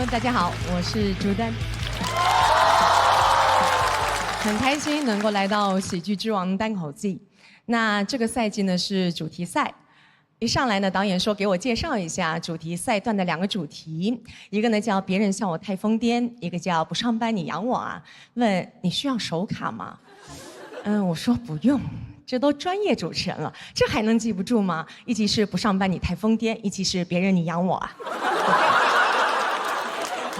大家好，我是朱丹，很开心能够来到喜剧之王单口季。那这个赛季呢是主题赛，一上来呢导演说给我介绍一下主题赛段的2个主题，一个呢叫别人笑我太疯癫，一个叫不上班你养我啊。问你需要手卡吗？我说不用。这都专业主持人了，这还能记不住吗？一集是不上班你太疯癫，一集是别人你养我啊。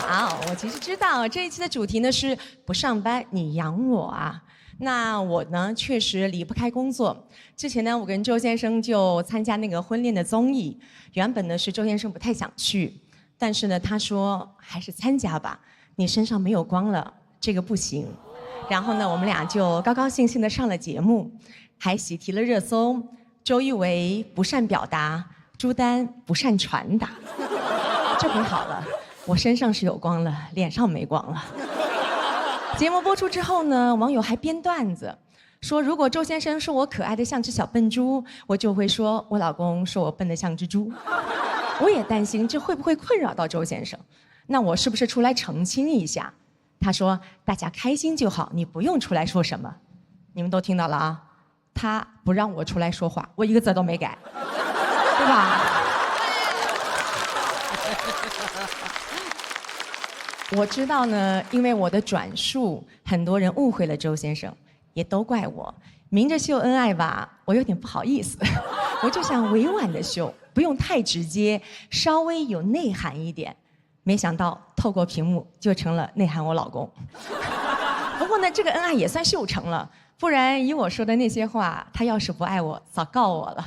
好，我其实知道这一期的主题呢是不上班你养我啊。那我呢确实离不开工作。之前呢我跟周先生就参加那个婚恋的综艺，原本呢是周先生不太想去，但是呢他说还是参加吧，你身上没有光了，这个不行。然后呢我们俩就高高兴兴的上了节目，还喜提了热搜。周一围不善表达，朱丹不善传达。这回好了，我身上是有光了，脸上没光了。节目播出之后呢，网友还编段子，说如果周先生说我可爱的像只小笨猪，我就会说我老公说我笨得像只猪。我也担心这会不会困扰到周先生，那我是不是出来澄清一下？他说大家开心就好，你不用出来说什么。你们都听到了啊，他不让我出来说话，我一个字都没改，对吧？我知道呢，因为我的转述，很多人误会了周先生，也都怪我。明着秀恩爱吧，我有点不好意思，我就想委婉的秀，不用太直接，稍微有内涵一点。没想到透过屏幕就成了内涵我老公。不过呢，这个恩爱也算秀成了，不然以我说的那些话，他要是不爱我，早告我了。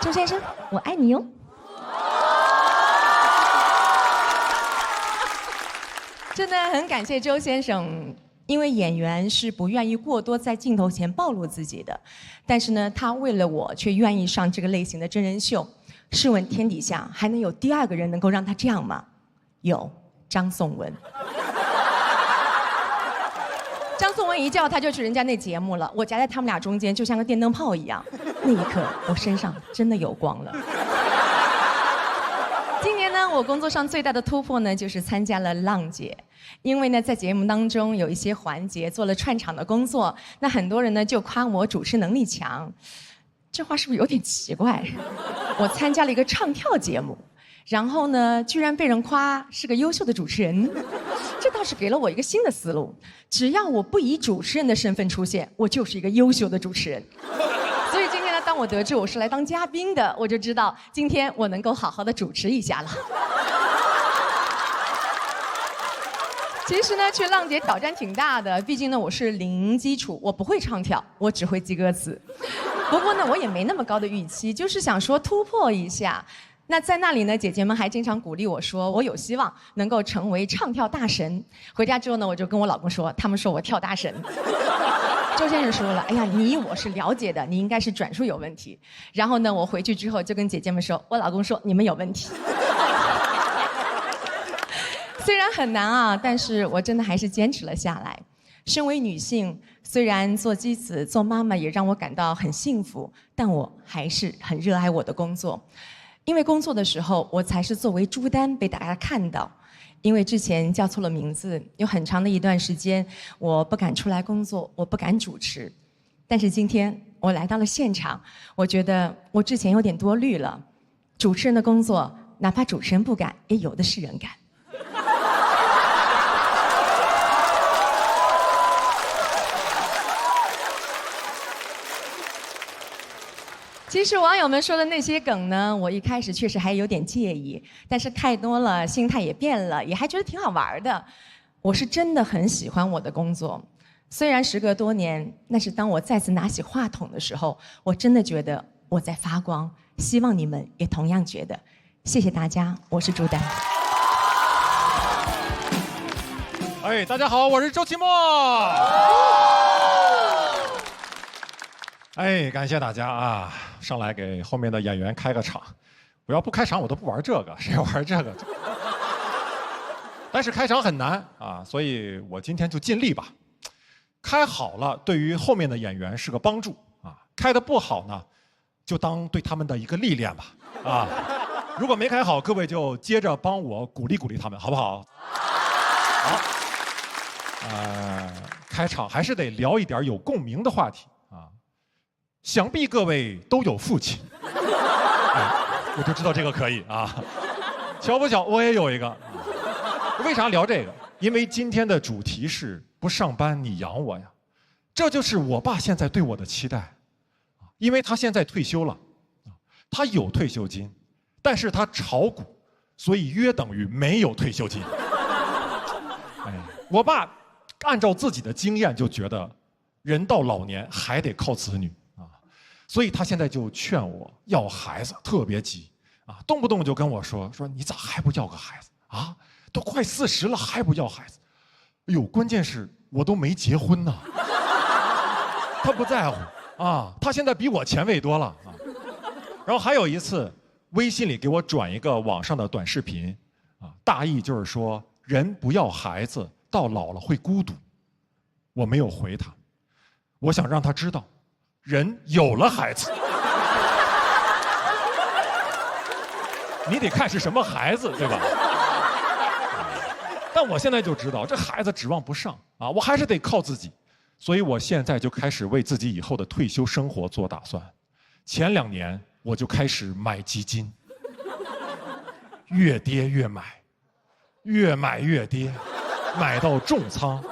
周先生，我爱你哟。真的很感谢周先生，因为演员是不愿意过多在镜头前暴露自己的，但是呢，他为了我却愿意上这个类型的真人秀。试问天底下还能有第2个人能够让他这样吗？有，张颂文。张颂文一叫他就去人家那节目了，我夹在他们俩中间就像个电灯泡一样，那一刻我身上真的有光了。今年呢，我工作上最大的突破呢，就是参加了浪姐。因为呢，在节目当中有一些环节做了串场的工作，那很多人呢就夸我主持能力强。这话是不是有点奇怪？我参加了一个唱跳节目，然后呢，居然被人夸是个优秀的主持人，这倒是给了我一个新的思路。只要我不以主持人的身份出现，我就是一个优秀的主持人。所以今天呢，当我得知我是来当嘉宾的，我就知道今天我能够好好的主持一下了。其实呢，去浪姐挑战挺大的，毕竟呢我是零基础，我不会唱跳，我只会记歌词。不过呢，我也没那么高的预期，就是想说突破一下。那在那里呢，姐姐们还经常鼓励我说，我有希望能够成为唱跳大神。回家之后呢，我就跟我老公说，他们说我跳大神。周先生说了，哎呀，你我是了解的，你应该是转述有问题。然后呢，我回去之后就跟姐姐们说，我老公说你们有问题。虽然很难啊，但是我真的还是坚持了下来。身为女性，虽然做妻子、做妈妈也让我感到很幸福，但我还是很热爱我的工作。因为工作的时候，我才是作为朱丹被大家看到。因为之前叫错了名字，有很长的一段时间，我不敢出来工作，我不敢主持。但是今天我来到了现场，我觉得我之前有点多虑了。主持人的工作，哪怕主持人不敢，也有的是人敢。其实网友们说的那些梗呢，我一开始确实还有点介意，但是太多了，心态也变了，也还觉得挺好玩的。我是真的很喜欢我的工作，虽然时隔多年，但是当我再次拿起话筒的时候，我真的觉得我在发光。希望你们也同样觉得。谢谢大家，我是朱丹。哎，大家好，我是周奇墨。哎，感谢大家啊！上来给后面的演员开个场，我要不开场我都不玩这个，谁玩这个？但是开场很难啊，所以我今天就尽力吧。开好了，对于后面的演员是个帮助啊；开得不好呢，就当对他们的一个历练吧。啊，如果没开好，各位就接着帮我鼓励鼓励他们，好不好？好。开场还是得聊一点有共鸣的话题啊。想必各位都有父亲，我就知道这个可以啊。巧不巧，我也有一个。为啥聊这个？因为今天的主题是不上班你养我呀，这就是我爸现在对我的期待。因为他现在退休了，他有退休金，但是他炒股，所以约等于没有退休金。我爸按照自己的经验就觉得，人到老年还得靠子女啊，所以他现在就劝我要孩子，特别急啊，动不动就跟我说你咋还不要个孩子啊？都快40了还不要孩子？哎呦，关键是我都没结婚呢。他不在乎啊，他现在比我前卫多了啊。然后还有一次，微信里给我转一个网上的短视频啊，大意就是说人不要孩子，到老了会孤独。我没有回他，我想让他知道，人有了孩子，你得看是什么孩子，对吧？但我现在就知道，这孩子指望不上啊，我还是得靠自己。所以我现在就开始为自己以后的退休生活做打算。前2年我就开始买基金，越跌越买，越买越跌，买到重仓。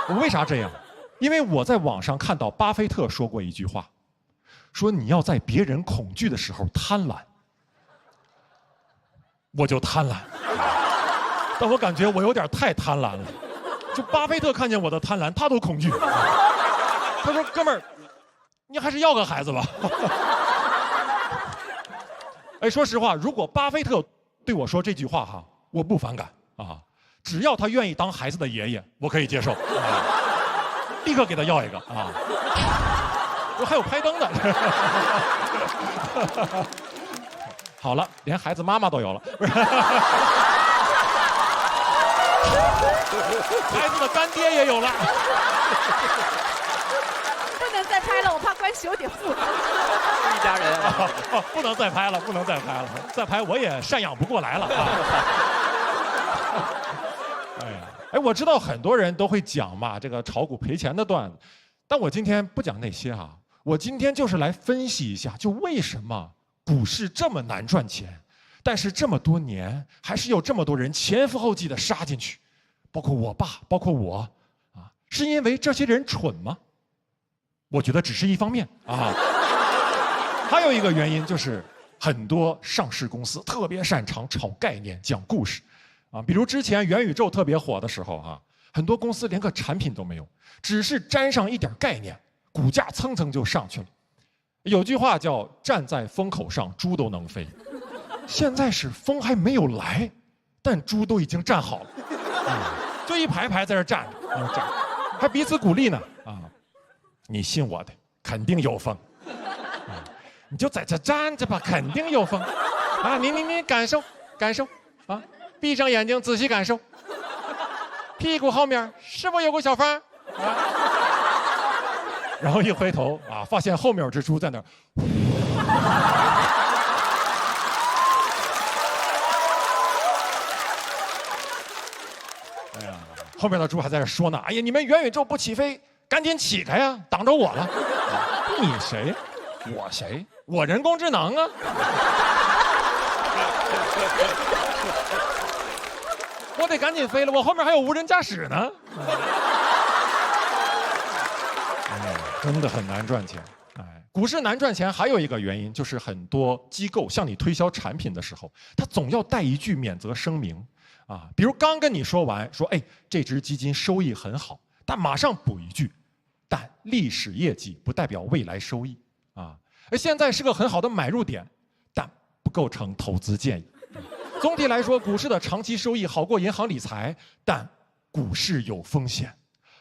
我为啥这样？因为我在网上看到巴菲特说过一句话，说你要在别人恐惧的时候贪婪。我就贪婪，但我感觉我有点太贪婪了。就巴菲特看见我的贪婪，他都恐惧。他说：“哥们儿，你还是要个孩子吧。”哎，说实话，如果巴菲特对我说这句话哈，我不反感啊。只要他愿意当孩子的爷爷，我可以接受。立刻给他要一个啊！我还有拍灯的。好了，连孩子妈妈都有了，不是？孩子的干爹也有了。不能再拍了，我怕关系有点复杂。一家人不能再拍了，不能再拍了，再拍我也赡养不过来了啊！哎，我知道很多人都会讲嘛，这个炒股赔钱的段子，但我今天不讲那些啊，我今天就是来分析一下，就为什么股市这么难赚钱，但是这么多年还是有这么多人前赴后继的杀进去，包括我爸，包括我，啊，是因为这些人蠢吗？我觉得只是一方面啊，还有一个原因就是很多上市公司特别擅长炒概念、讲故事。啊，比如之前元宇宙特别火的时候啊，很多公司连个产品都没有，只是沾上一点概念，股价蹭蹭就上去了。有句话叫“站在风口上，猪都能飞”，现在是风还没有来，但猪都已经站好了，就一排排在这站着，还彼此鼓励呢。啊，你信我的，肯定有风，你就在这站着吧，肯定有风。啊，你感受感受啊。闭上眼睛，仔细感受。屁股后面是否有个小缝？啊，然后一回头啊，发现后面有只猪在那儿。哎呀，后面的猪还在这说呢。哎呀，你们元宇宙不起飞，赶紧起开呀，挡着我了。你谁？我谁？我人工智能啊。我得赶紧飞了，我后面还有无人驾驶呢。真的很难赚钱。哎，股市难赚钱还有一个原因，就是很多机构向你推销产品的时候，他总要带一句免责声明啊，比如刚跟你说完，说哎，这只基金收益很好，但马上补一句，但历史业绩不代表未来收益啊。现在是个很好的买入点，但不构成投资建议。总体来说，股市的长期收益好过银行理财，但股市有风险，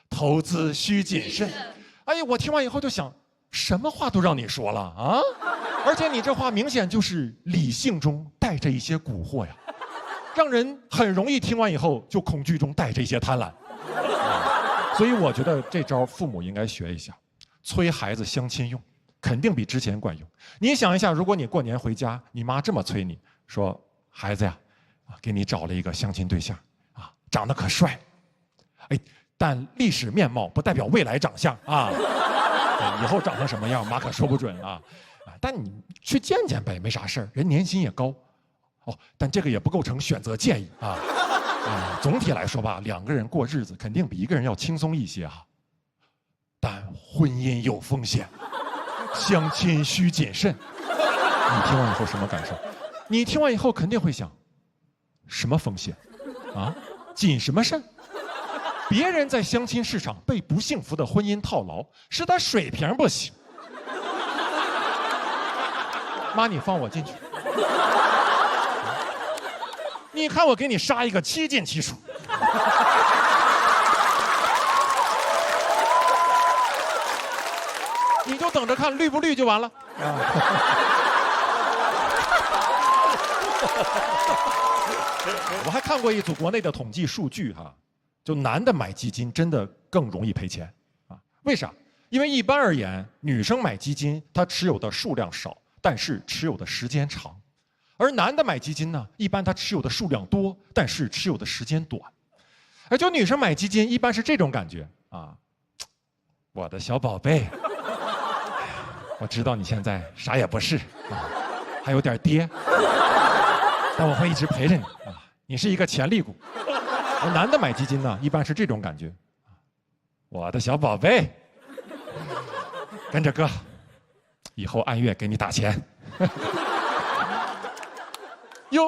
投资需谨慎。哎呀，我听完以后就想，什么话都让你说了啊！而且你这话明显就是理性中带着一些蛊惑呀，让人很容易听完以后就恐惧中带着一些贪婪。所以我觉得这招父母应该学一下，催孩子相亲用，肯定比之前管用。你想一下，如果你过年回家，你妈这么催你，说孩子呀，给你找了一个相亲对象，长得可帅，哎，但历史面貌不代表未来长相啊，以后长成什么样妈可说不准啊，但你去见见呗，没啥事儿，人年薪也高，但这个也不构成选择建议啊。总体来说吧，2个人过日子肯定比1个人要轻松一些但婚姻有风险，相亲需谨慎。你听完以后什么感受？你听完以后肯定会想，什么风险？谨什么慎？别人在相亲市场被不幸福的婚姻套牢，是他水平不行。妈，你放我进去。你看我给你杀一个7进7出。你就等着看绿不绿就完了。我还看过一组国内的统计数据就男的买基金真的更容易赔钱为啥？因为一般而言，女生买基金她持有的数量少，但是持有的时间长。而男的买基金呢，一般他持有的数量多，但是持有的时间短。就女生买基金一般是这种感觉我的小宝贝，我知道你现在啥也不是还有点跌，但我会一直陪着你你是一个潜力股。而男的买基金呢，一般是这种感觉我的小宝贝，跟着哥，以后按月给你打钱。哟，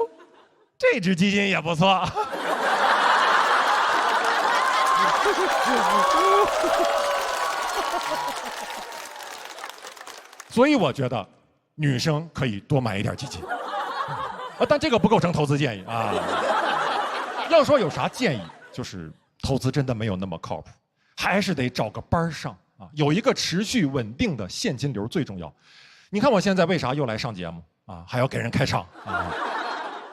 这只基金也不错。所以我觉得，女生可以多买一点基金，但这个不构成投资建议要说有啥建议，就是投资真的没有那么靠谱，还是得找个班上有一个持续稳定的现金流最重要。你看我现在为啥又来上节目还要给人开场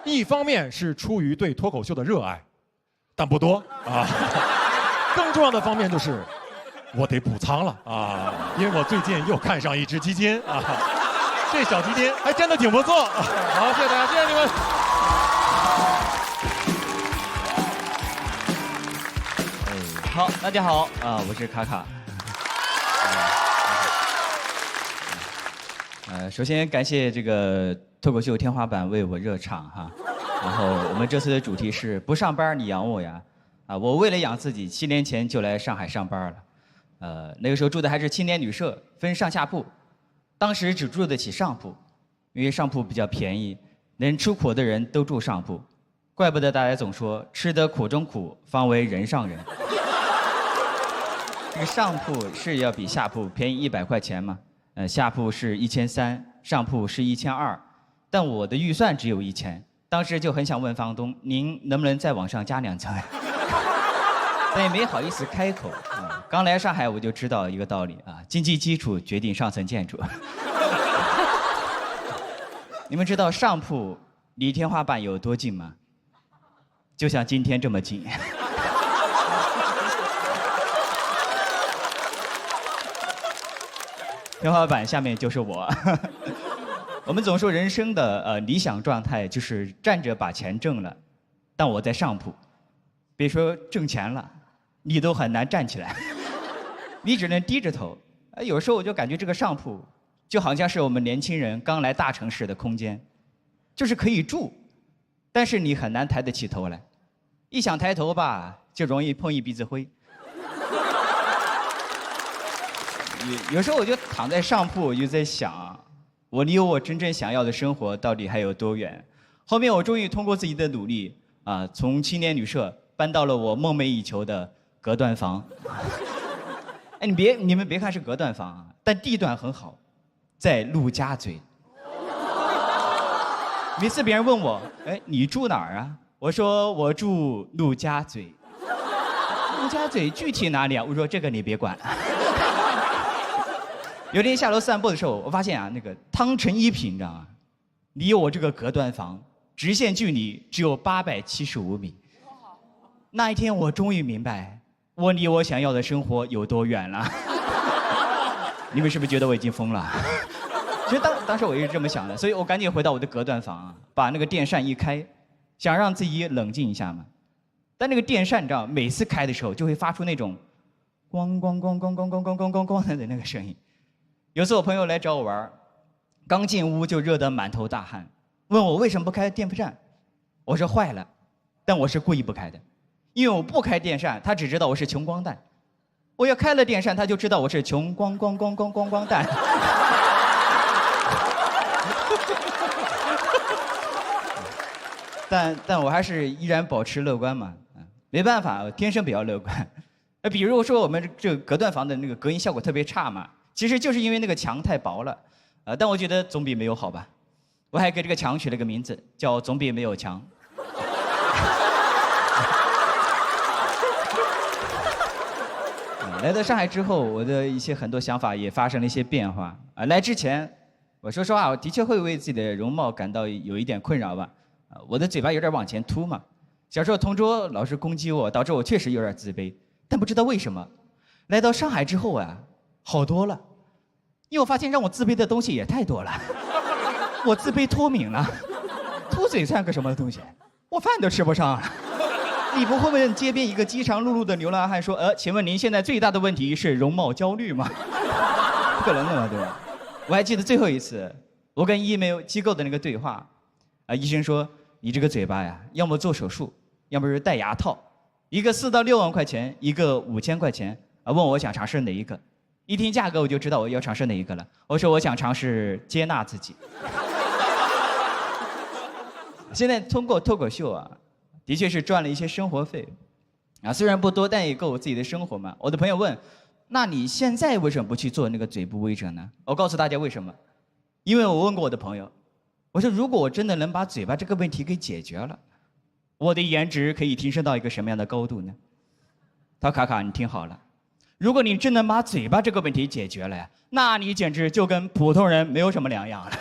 一方面是出于对脱口秀的热爱，但不多更重要的方面就是我得补仓了因为我最近又看上一只基金这小基金还真的挺不错好，谢谢大家，谢谢你们。好，大家好我是卡卡。首先感谢这个脱口秀天花板为我热场然后我们这次的主题是不上班你养我呀我为了养自己7年前就来上海上班了那个时候住的还是青年旅社，分上下铺，当时只住得起上铺，因为上铺比较便宜，能吃苦的人都住上铺，怪不得大家总说吃得苦中苦方为人上人。这个上铺是要比下铺便宜100块钱嘛，下铺是1300，上铺是1200，但我的预算只有1000，当时就很想问房东，您能不能再往上加2层？但也没好意思开口。刚来上海我就知道一个道理经济基础决定上层建筑。你们知道上铺离天花板有多近吗？就像今天这么近。天花板下面就是我。我们总说人生的理想状态就是站着把钱挣了，但我在上铺，别说挣钱了，你都很难站起来，你只能低着头。有时候我就感觉这个上铺就好像是我们年轻人刚来大城市的空间，就是可以住，但是你很难抬得起头来，一想抬头吧，就容易碰一鼻子灰。有时候我就躺在上铺，我就在想，我离我真正想要的生活到底还有多远？后面我终于通过自己的努力从青年旅社搬到了我梦寐以求的隔断房。你们别看是隔断房但地段很好，在陆家嘴。每次别人问我，你住哪儿啊？我说我住陆家嘴。陆家嘴具体哪里啊？我说这个你别管。有天下楼散步的时候，我发现那个汤臣一品，你知道吗？离我这个隔断房直线距离只有875米。那一天我终于明白，我离我想要的生活有多远了。你们是不是觉得我已经疯了？其实当时我也是这么想的，所以我赶紧回到我的隔断房啊，把那个电扇一开，想让自己冷静一下嘛。但那个电扇你知道，每次开的时候就会发出那种咣咣咣咣咣咣咣咣咣咣的那个声音。有次我朋友来找我玩，刚进屋就热得满头大汗，问我为什么不开电风扇。我说坏了，但我是故意不开的，因为我不开电扇，他只知道我是穷光蛋；我要开了电扇，他就知道我是穷光光光光光光蛋。但我还是依然保持乐观嘛，没办法，我天生比较乐观。比如说我们这个隔断房的那个隔音效果特别差嘛，其实就是因为那个墙太薄了，但我觉得总比没有好吧。我还给这个墙取了个名字，叫总比没有墙。来到上海之后，我的很多想法也发生了一些变化啊。来之前，我说实话，我的确会为自己的容貌感到有一点困扰吧。我的嘴巴有点往前凸嘛，小时候同桌老是攻击我，导致我确实有点自卑。但不知道为什么，来到上海之后啊，好多了。因为我发现让我自卑的东西也太多了。我自卑脱敏了，秃嘴算个什么东西？我饭都吃不上啊。你不会问街边一个饥肠辘辘的流浪汉说，请问您现在最大的问题是容貌焦虑吗？不可能的嘛，对吧？我还记得最后一次，我跟医美机构的那个对话，医生说你这个嘴巴呀，要么做手术，要么是戴牙套，一个4到6万块钱，一个5000块钱，问我想尝试哪一个。一听价格我就知道我要尝试哪一个了。我说我想尝试接纳自己。现在通过脱口秀啊，的确是赚了一些生活费，虽然不多，但也够我自己的生活嘛。我的朋友问，那你现在为什么不去做那个嘴部微整呢？我告诉大家为什么，因为我问过我的朋友，我说如果我真的能把嘴巴这个问题给解决了，我的颜值可以提升到一个什么样的高度呢？他说卡卡，你听好了，如果你真能把嘴巴这个问题解决了呀，那你简直就跟普通人没有什么两样了。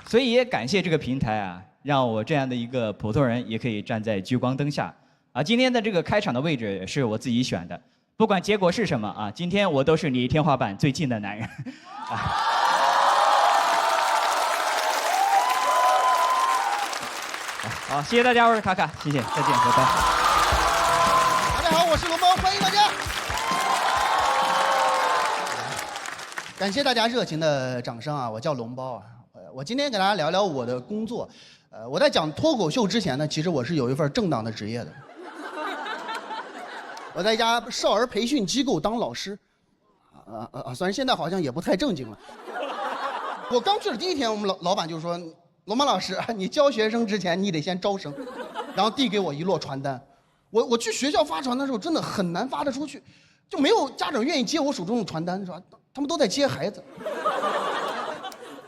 所以也感谢这个平台啊，让我这样的一个普通人也可以站在聚光灯下啊。今天的这个开场的位置是我自己选的，不管结果是什么啊，今天我都是离天花板最近的男人。好，谢谢大家，我是卡卡，谢谢，再见，拜拜。大家好，我是龙猫，欢迎大家。感谢大家热情的掌声啊！我叫龙包啊。我今天给大家聊聊我的工作。我在讲脱口秀之前呢，其实我是有一份正当的职业的。我在一家少儿培训机构当老师。虽然现在好像也不太正经了。我刚去的第一天，我们老板就说：“龙猫老师，你教学生之前你得先招生。”然后递给我一摞传单。我去学校发传单的时候，真的很难发得出去，就没有家长愿意接我手中的传单，是吧？他们都在接孩子。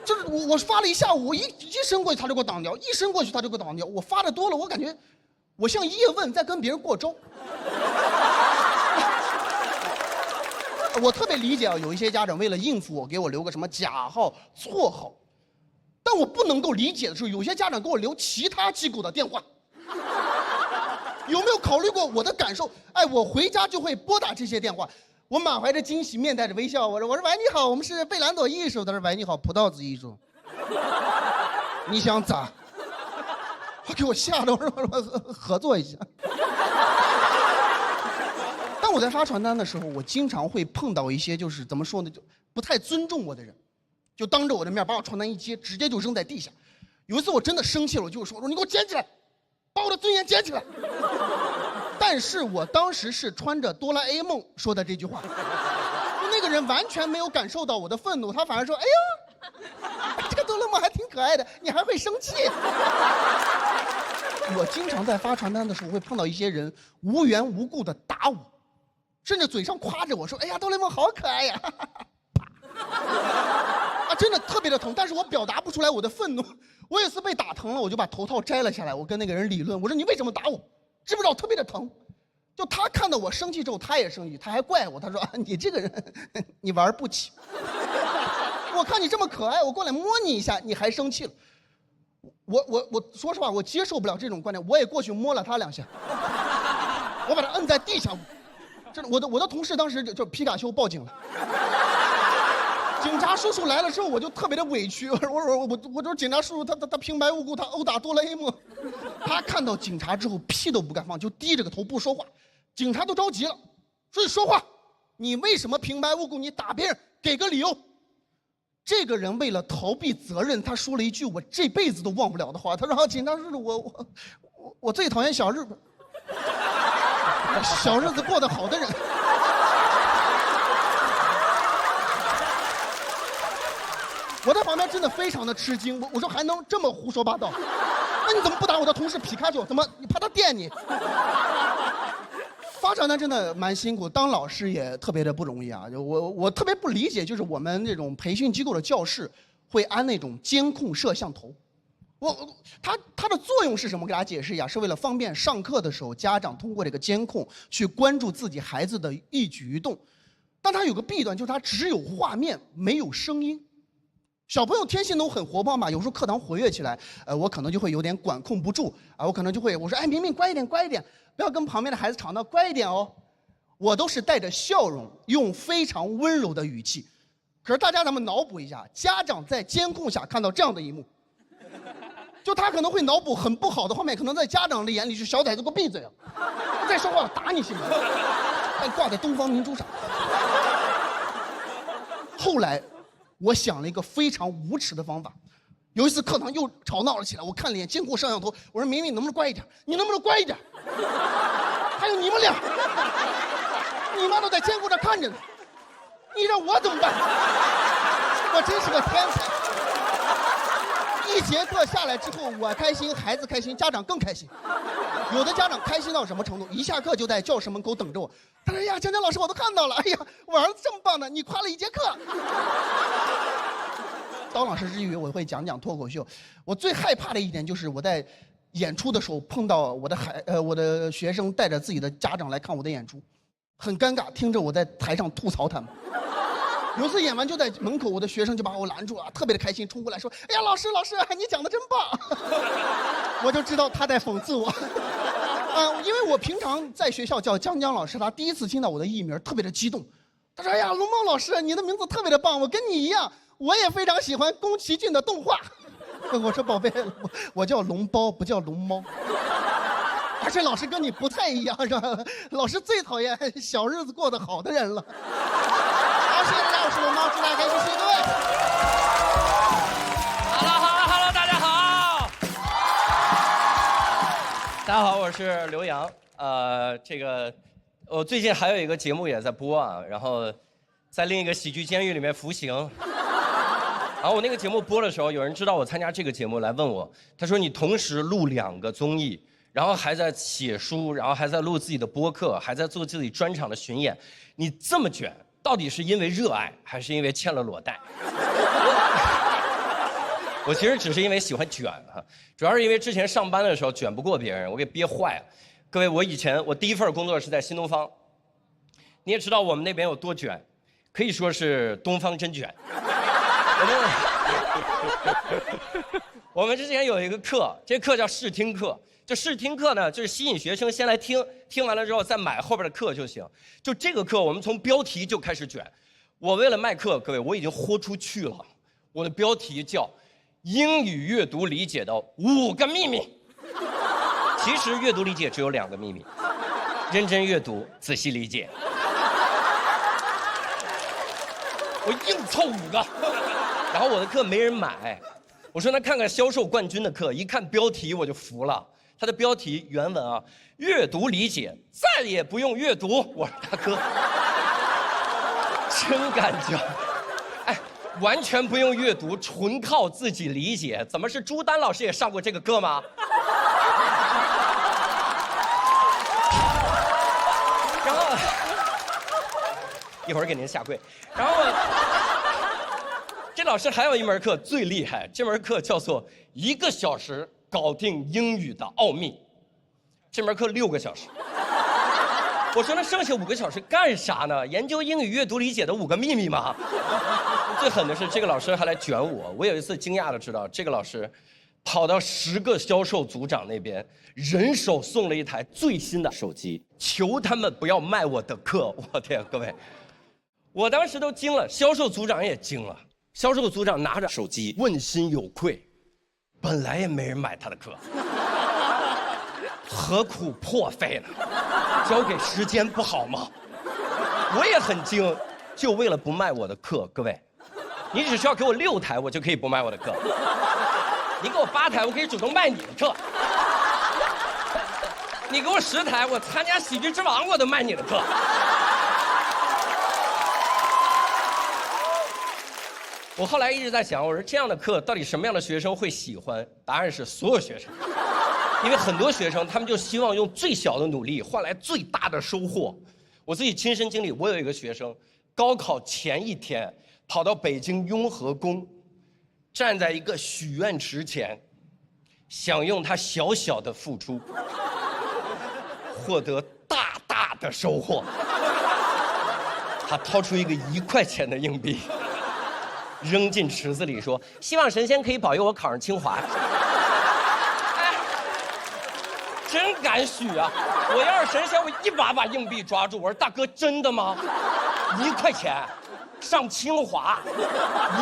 就是我发了一下午，我一伸过去他就给我挡掉，一伸过去他就给我挡掉。我发的多了，我感觉我像叶问在跟别人过招。我特别理解啊，有一些家长为了应付我，给我留个什么假号、错号，但我不能够理解的是，有些家长给我留其他机构的电话。有没有考虑过我的感受？我回家就会拨打这些电话。我满怀着惊喜，面带着微笑，我说喂，你好，我们是贝兰朵艺术。他说喂，你好，葡萄子艺术。你想咋？我给我吓得，我说合作一下。当我在发传单的时候，我经常会碰到一些就是怎么说呢，就不太尊重我的人，就当着我的面把我传单一接，直接就扔在地下。有一次我真的生气了，我就说你给我捡起来，把我的尊严捡起来。但是我当时是穿着哆啦 A 梦说的这句话，就那个人完全没有感受到我的愤怒，他反而说：“哎呦，这个哆啦 A 梦还挺可爱的，你还会生气。”我经常在发传单的时候会碰到一些人无缘无故的打我，甚至嘴上夸着我说：“哎呀，哆啦 A 梦好可爱呀！”真的特别的疼，但是我表达不出来我的愤怒。我有一次被打疼了，我就把头套摘了下来，我跟那个人理论，我说：“你为什么打我？知不知道特别的疼？”就他看到我生气之后，他也生气，他还怪我，他说：“你这个人，你玩不起。我看你这么可爱，我过来摸你一下，你还生气了。”我说实话，我接受不了这种观点，我也过去摸了他2下，我把他摁在地下，真的，我的同事当时就皮卡丘报警了。警察叔叔来了之后，我就特别的委屈。我说警察叔叔他平白无故他殴打哆啦 A 梦，他看到警察之后屁都不敢放，就低着个头不说话。警察都着急了，说你说话，你为什么平白无故你打别人？给个理由。这个人为了逃避责任，他说了一句我这辈子都忘不了的话。他说：“警察叔叔，我最讨厌小日子过得好的人。”我在旁边真的非常的吃惊，我说还能这么胡说八道？那你怎么不打我的同事皮卡丘？怎么你怕他电你？发展呢真的蛮辛苦，当老师也特别的不容易啊。我特别不理解，就是我们这种培训机构的教室会安那种监控摄像头。它的作用是什么？给大家解释一下，是为了方便上课的时候家长通过这个监控去关注自己孩子的一举一动。但它有个弊端，就是它只有画面没有声音。小朋友天性都很活泼嘛，有时候课堂活跃起来，我可能就会有点管控不住啊，我可能就会我说，哎，明明乖一点，乖一点，不要跟旁边的孩子吵闹，乖一点哦。我都是带着笑容，用非常温柔的语气。可是大家咱们脑补一下，家长在监控下看到这样的一幕，就他可能会脑补很不好的画面，可能在家长的眼里是小崽子给我闭嘴啊，不再说话了打你信不信？还挂在东方明珠上。后来。我想了一个非常无耻的方法，有一次课堂又吵闹了起来，我看了一眼监控摄像头，我说：“明明，你能不能乖一点？你能不能乖一点？还有你们俩，你妈都在监控着看着呢，你让我怎么办？我真是个天才！一节课下来之后，我开心，孩子开心，家长更开心。有的家长开心到什么程度？一下课就在教室门口等着我。他说：“哎呀，江江老师，我都看到了。哎呀，我儿子这么棒的，你夸了一节课。”当老师之余，我会讲讲脱口秀。我最害怕的一点就是我在演出的时候碰到我的学生带着自己的家长来看我的演出，很尴尬，听着我在台上吐槽他们。有次演完就在门口，我的学生就把我拦住了，特别的开心，冲过来说：“哎呀，老师，你讲的真棒！”我就知道他在讽刺我。因为我平常在学校叫江江老师，他第一次听到我的艺名，特别的激动。他说：“哎呀，龙猫老师，你的名字特别的棒，我跟你一样。”我也非常喜欢宫崎骏的动画。我说宝贝，我叫龙包，不叫龙猫。而且老师跟你不太一样，是吧？老师最讨厌小日子过得好的人了。好，谢谢大家，我是龙猫，祝大家开心，谢谢各位。Hello， 大家好。大家好，我是刘洋。我最近还有一个节目也在播啊，然后在另一个喜剧监狱里面服刑。然后我那个节目播的时候，有人知道我参加这个节目来问我，他说你同时录2个综艺，然后还在写书，然后还在录自己的播客，还在做自己专场的巡演，你这么卷，到底是因为热爱，还是因为欠了裸贷？我其实只是因为喜欢卷哈，主要是因为之前上班的时候卷不过别人，我给憋坏了。各位，我第一份工作是在新东方，你也知道我们那边有多卷，可以说是东方真卷。我们之前有一个课，这课叫试听课。就试听课呢，就是吸引学生先来听，听完了之后再买后边的课就行。就这个课，我们从标题就开始卷。我为了卖课，各位，我已经豁出去了。我的标题叫《英语阅读理解的5个秘密》。其实阅读理解只有2个秘密：认真阅读，仔细理解。我硬凑5个。然后我的课没人买，我说那看看销售冠军的课，一看标题我就服了。他的标题原文啊，阅读理解再也不用阅读。我说大哥，真敢讲，哎，完全不用阅读，纯靠自己理解。怎么是朱丹老师也上过这个课吗？然后一会儿给您下跪，然后。这老师还有一门课最厉害，这门课叫做1个小时搞定英语的奥秘。这门课6个小时。我说那剩下5个小时干啥呢？研究英语阅读理解的5个秘密吗？最狠的是这个老师还来卷我。我有一次惊讶的知道，这个老师跑到10个销售组长那边，人手送了一台最新的手机，求他们不要卖我的课。我天，各位，我当时都惊了，销售组长也惊了。销售组长拿着手机，问心有愧，本来也没人买他的课，何苦破费呢？交给时间不好吗？我也很惊，就为了不卖我的课，各位，你只需要给我6台，我就可以不卖我的课。你给我8台，我可以主动卖你的课。你给我10台，我参加喜剧之王我都卖你的课。我后来一直在想，我说这样的课到底什么样的学生会喜欢？答案是所有学生，因为很多学生他们就希望用最小的努力换来最大的收获。我自己亲身经历，我有一个学生，高考前一天跑到北京雍和宫，站在一个许愿池前，想用他小小的付出获得大大的收获。他掏出一个1块钱的硬币，扔进池子里，说：“希望神仙可以保佑我考上清华。”哎，真敢许啊！我要是神仙，我一把把硬币抓住。我说：“大哥，真的吗？1块钱，上清华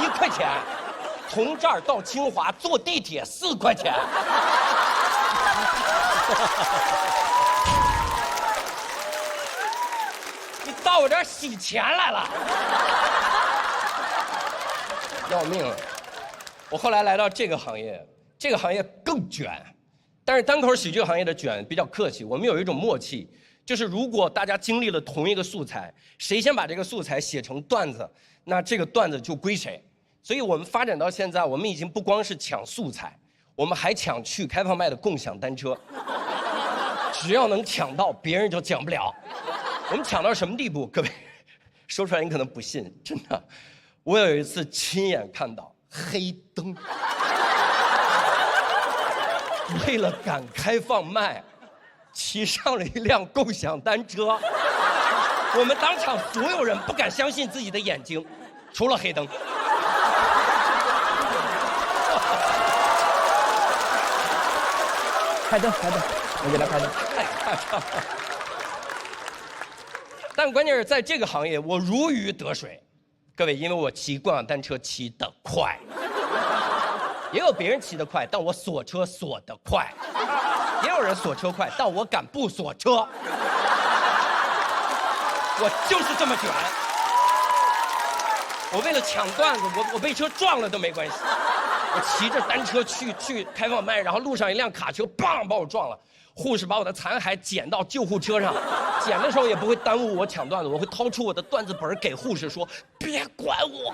，1块钱。”从这儿到清华坐地铁4块钱。你到我这儿洗钱来了，要命了！我后来来到这个行业，这个行业更卷，但是单口喜剧行业的卷比较客气，我们有一种默契，就是如果大家经历了同一个素材，谁先把这个素材写成段子，那这个段子就归谁。所以我们发展到现在，我们已经不光是抢素材，我们还抢去开放麦的共享单车。只要能抢到，别人就讲不了。我们抢到什么地步？各位，说出来你可能不信，真的。我有一次亲眼看到黑灯，为了赶开放麦，骑上了一辆共享单车。我们当场所有人不敢相信自己的眼睛，除了黑灯。开灯，我给他开灯。太夸张了。但关键是在这个行业，我如鱼得水。各位，因为我骑共享单车骑得快，也有别人骑得快，但我锁车锁得快；也有人锁车快，但我敢不锁车。我就是这么卷。我为了抢段子，我被车撞了都没关系。我骑着单车去开放麦，然后路上一辆卡车砰把我撞了，护士把我的残骸捡到救护车上，捡的时候也不会耽误我抢段子，我会掏出我的段子本给护士说：“别管我，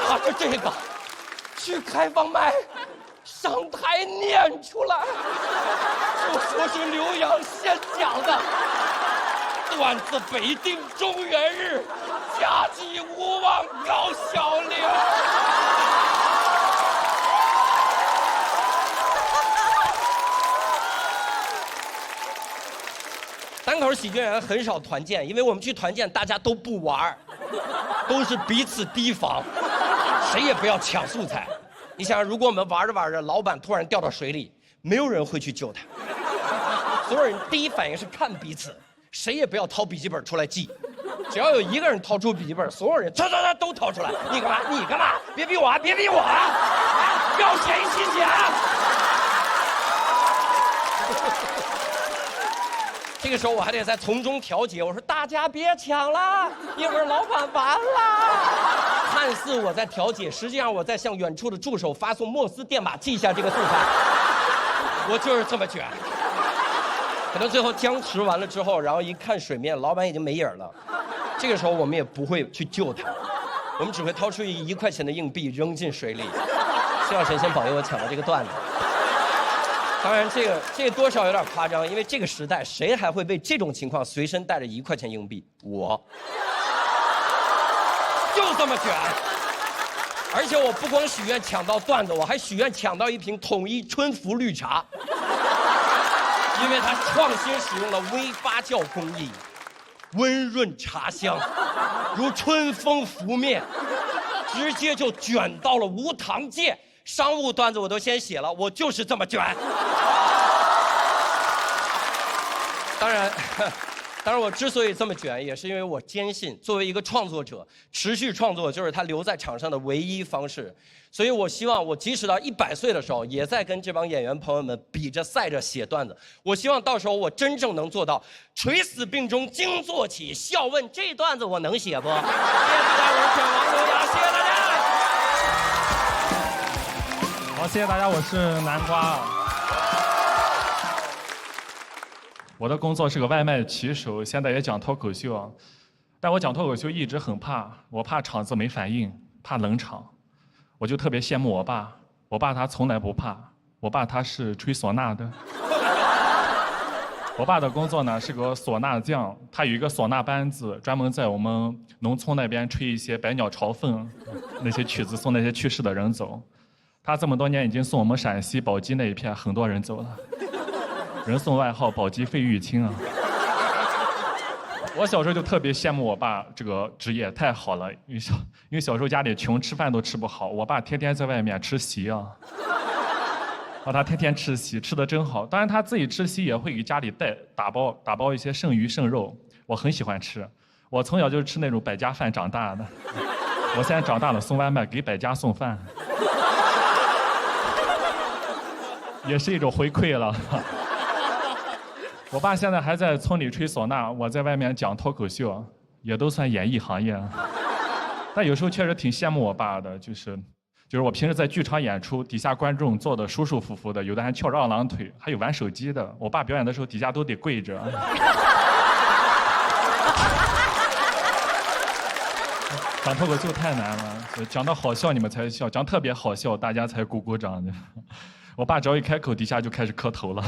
拿着这个去开放麦，上台念出来，就说是刘洋先讲的段子北定中原日，家祭无忘告小刘。”单口喜剧人很少团建，因为我们去团建，大家都不玩，都是彼此提防，谁也不要抢素材。你想，如果我们玩着玩着，老板突然掉到水里，没有人会去救他，所有人第一反应是看彼此，谁也不要掏笔记本出来记。只要有一个人掏出笔记本，所有人都掏出来。你干嘛？你干嘛？别逼我啊！别逼我啊！要谁先讲？这个时候我还得在从中调节，我说大家别抢了，一会儿老板完了。看似我在调解，实际上我在向远处的助手发送莫斯电码，记下这个素材。我就是这么卷。可能最后僵持完了之后，然后一看水面，老板已经没影了。这个时候我们也不会去救他，我们只会掏出1块钱的硬币扔进水里，希望神仙保佑我抢到这个段子。当然，这个多少有点夸张，因为这个时代谁还会为这种情况随身带着1块钱硬币？我就这么卷，而且我不光许愿抢到段子，我还许愿抢到一瓶统一春福绿茶，因为它创新使用了微发酵工艺，温润茶香，如春风拂面，直接就卷到了无糖界。商务段子我都先写了，我就是这么卷。当然，我之所以这么卷，也是因为我坚信，作为一个创作者，持续创作就是他留在场上的唯一方式。所以我希望我即使到100岁的时候，也在跟这帮演员朋友们比着赛着写段子。我希望到时候我真正能做到垂死病中惊坐起，笑问这段子我能写不？谢谢大家，我是卷王刘洋，谢谢大家。好，谢谢大家，我是南瓜。我的工作是个外卖骑手，现在也讲脱口秀，但我讲脱口秀一直很怕，我怕场子没反应，怕冷场，我就特别羡慕我爸，我爸他从来不怕，我爸他是吹唢呐的，我爸的工作呢是个唢呐匠，他有一个唢呐班子，专门在我们农村那边吹一些百鸟朝凤那些曲子，送那些去世的人走，他这么多年已经送我们陕西宝鸡那一片很多人走了。人送外号宝鸡费玉清啊！我小时候就特别羡慕我爸这个职业太好了，因为小时候家里穷，吃饭都吃不好，我爸天天在外面吃席啊，他天天吃席，吃得真好。当然他自己吃席也会给家里打包一些剩鱼剩肉，我很喜欢吃。我从小就是吃那种百家饭长大的，我现在长大了送外卖给百家送饭，也是一种回馈了。我爸现在还在村里吹唢呐，我在外面讲脱口秀，也都算演艺行业。但有时候确实挺羡慕我爸的，就是我平时在剧场演出，底下观众坐的舒舒服服的，有的还翘着二郎腿，还有玩手机的。我爸表演的时候，底下都得跪着。讲脱口秀太难了，讲到好笑你们才笑，讲特别好笑大家才鼓鼓掌的。我爸只要一开口，底下就开始磕头了。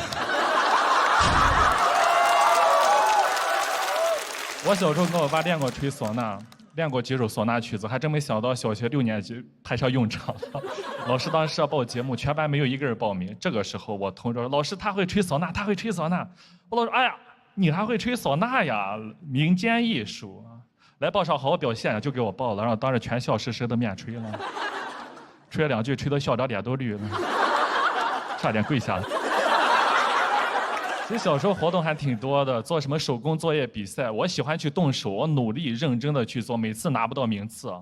我小时候跟我爸练过吹唢呐，练过几首唢呐曲子，还真没想到小学6年级派上用场了。老师当时要报节目，全班没有一个人报名。这个时候我同桌说：“老师，他会吹唢呐，他会吹唢呐。”我老师：“哎呀，你还会吹唢呐呀？民间艺术啊，来报上好好表现。”就给我报了，然后当着全校师生的面吹了，吹了2句，吹得校长脸都绿了，差点跪下了。其实小时候活动还挺多的，做什么手工作业比赛，我喜欢去动手，我努力认真的去做，每次拿不到名次。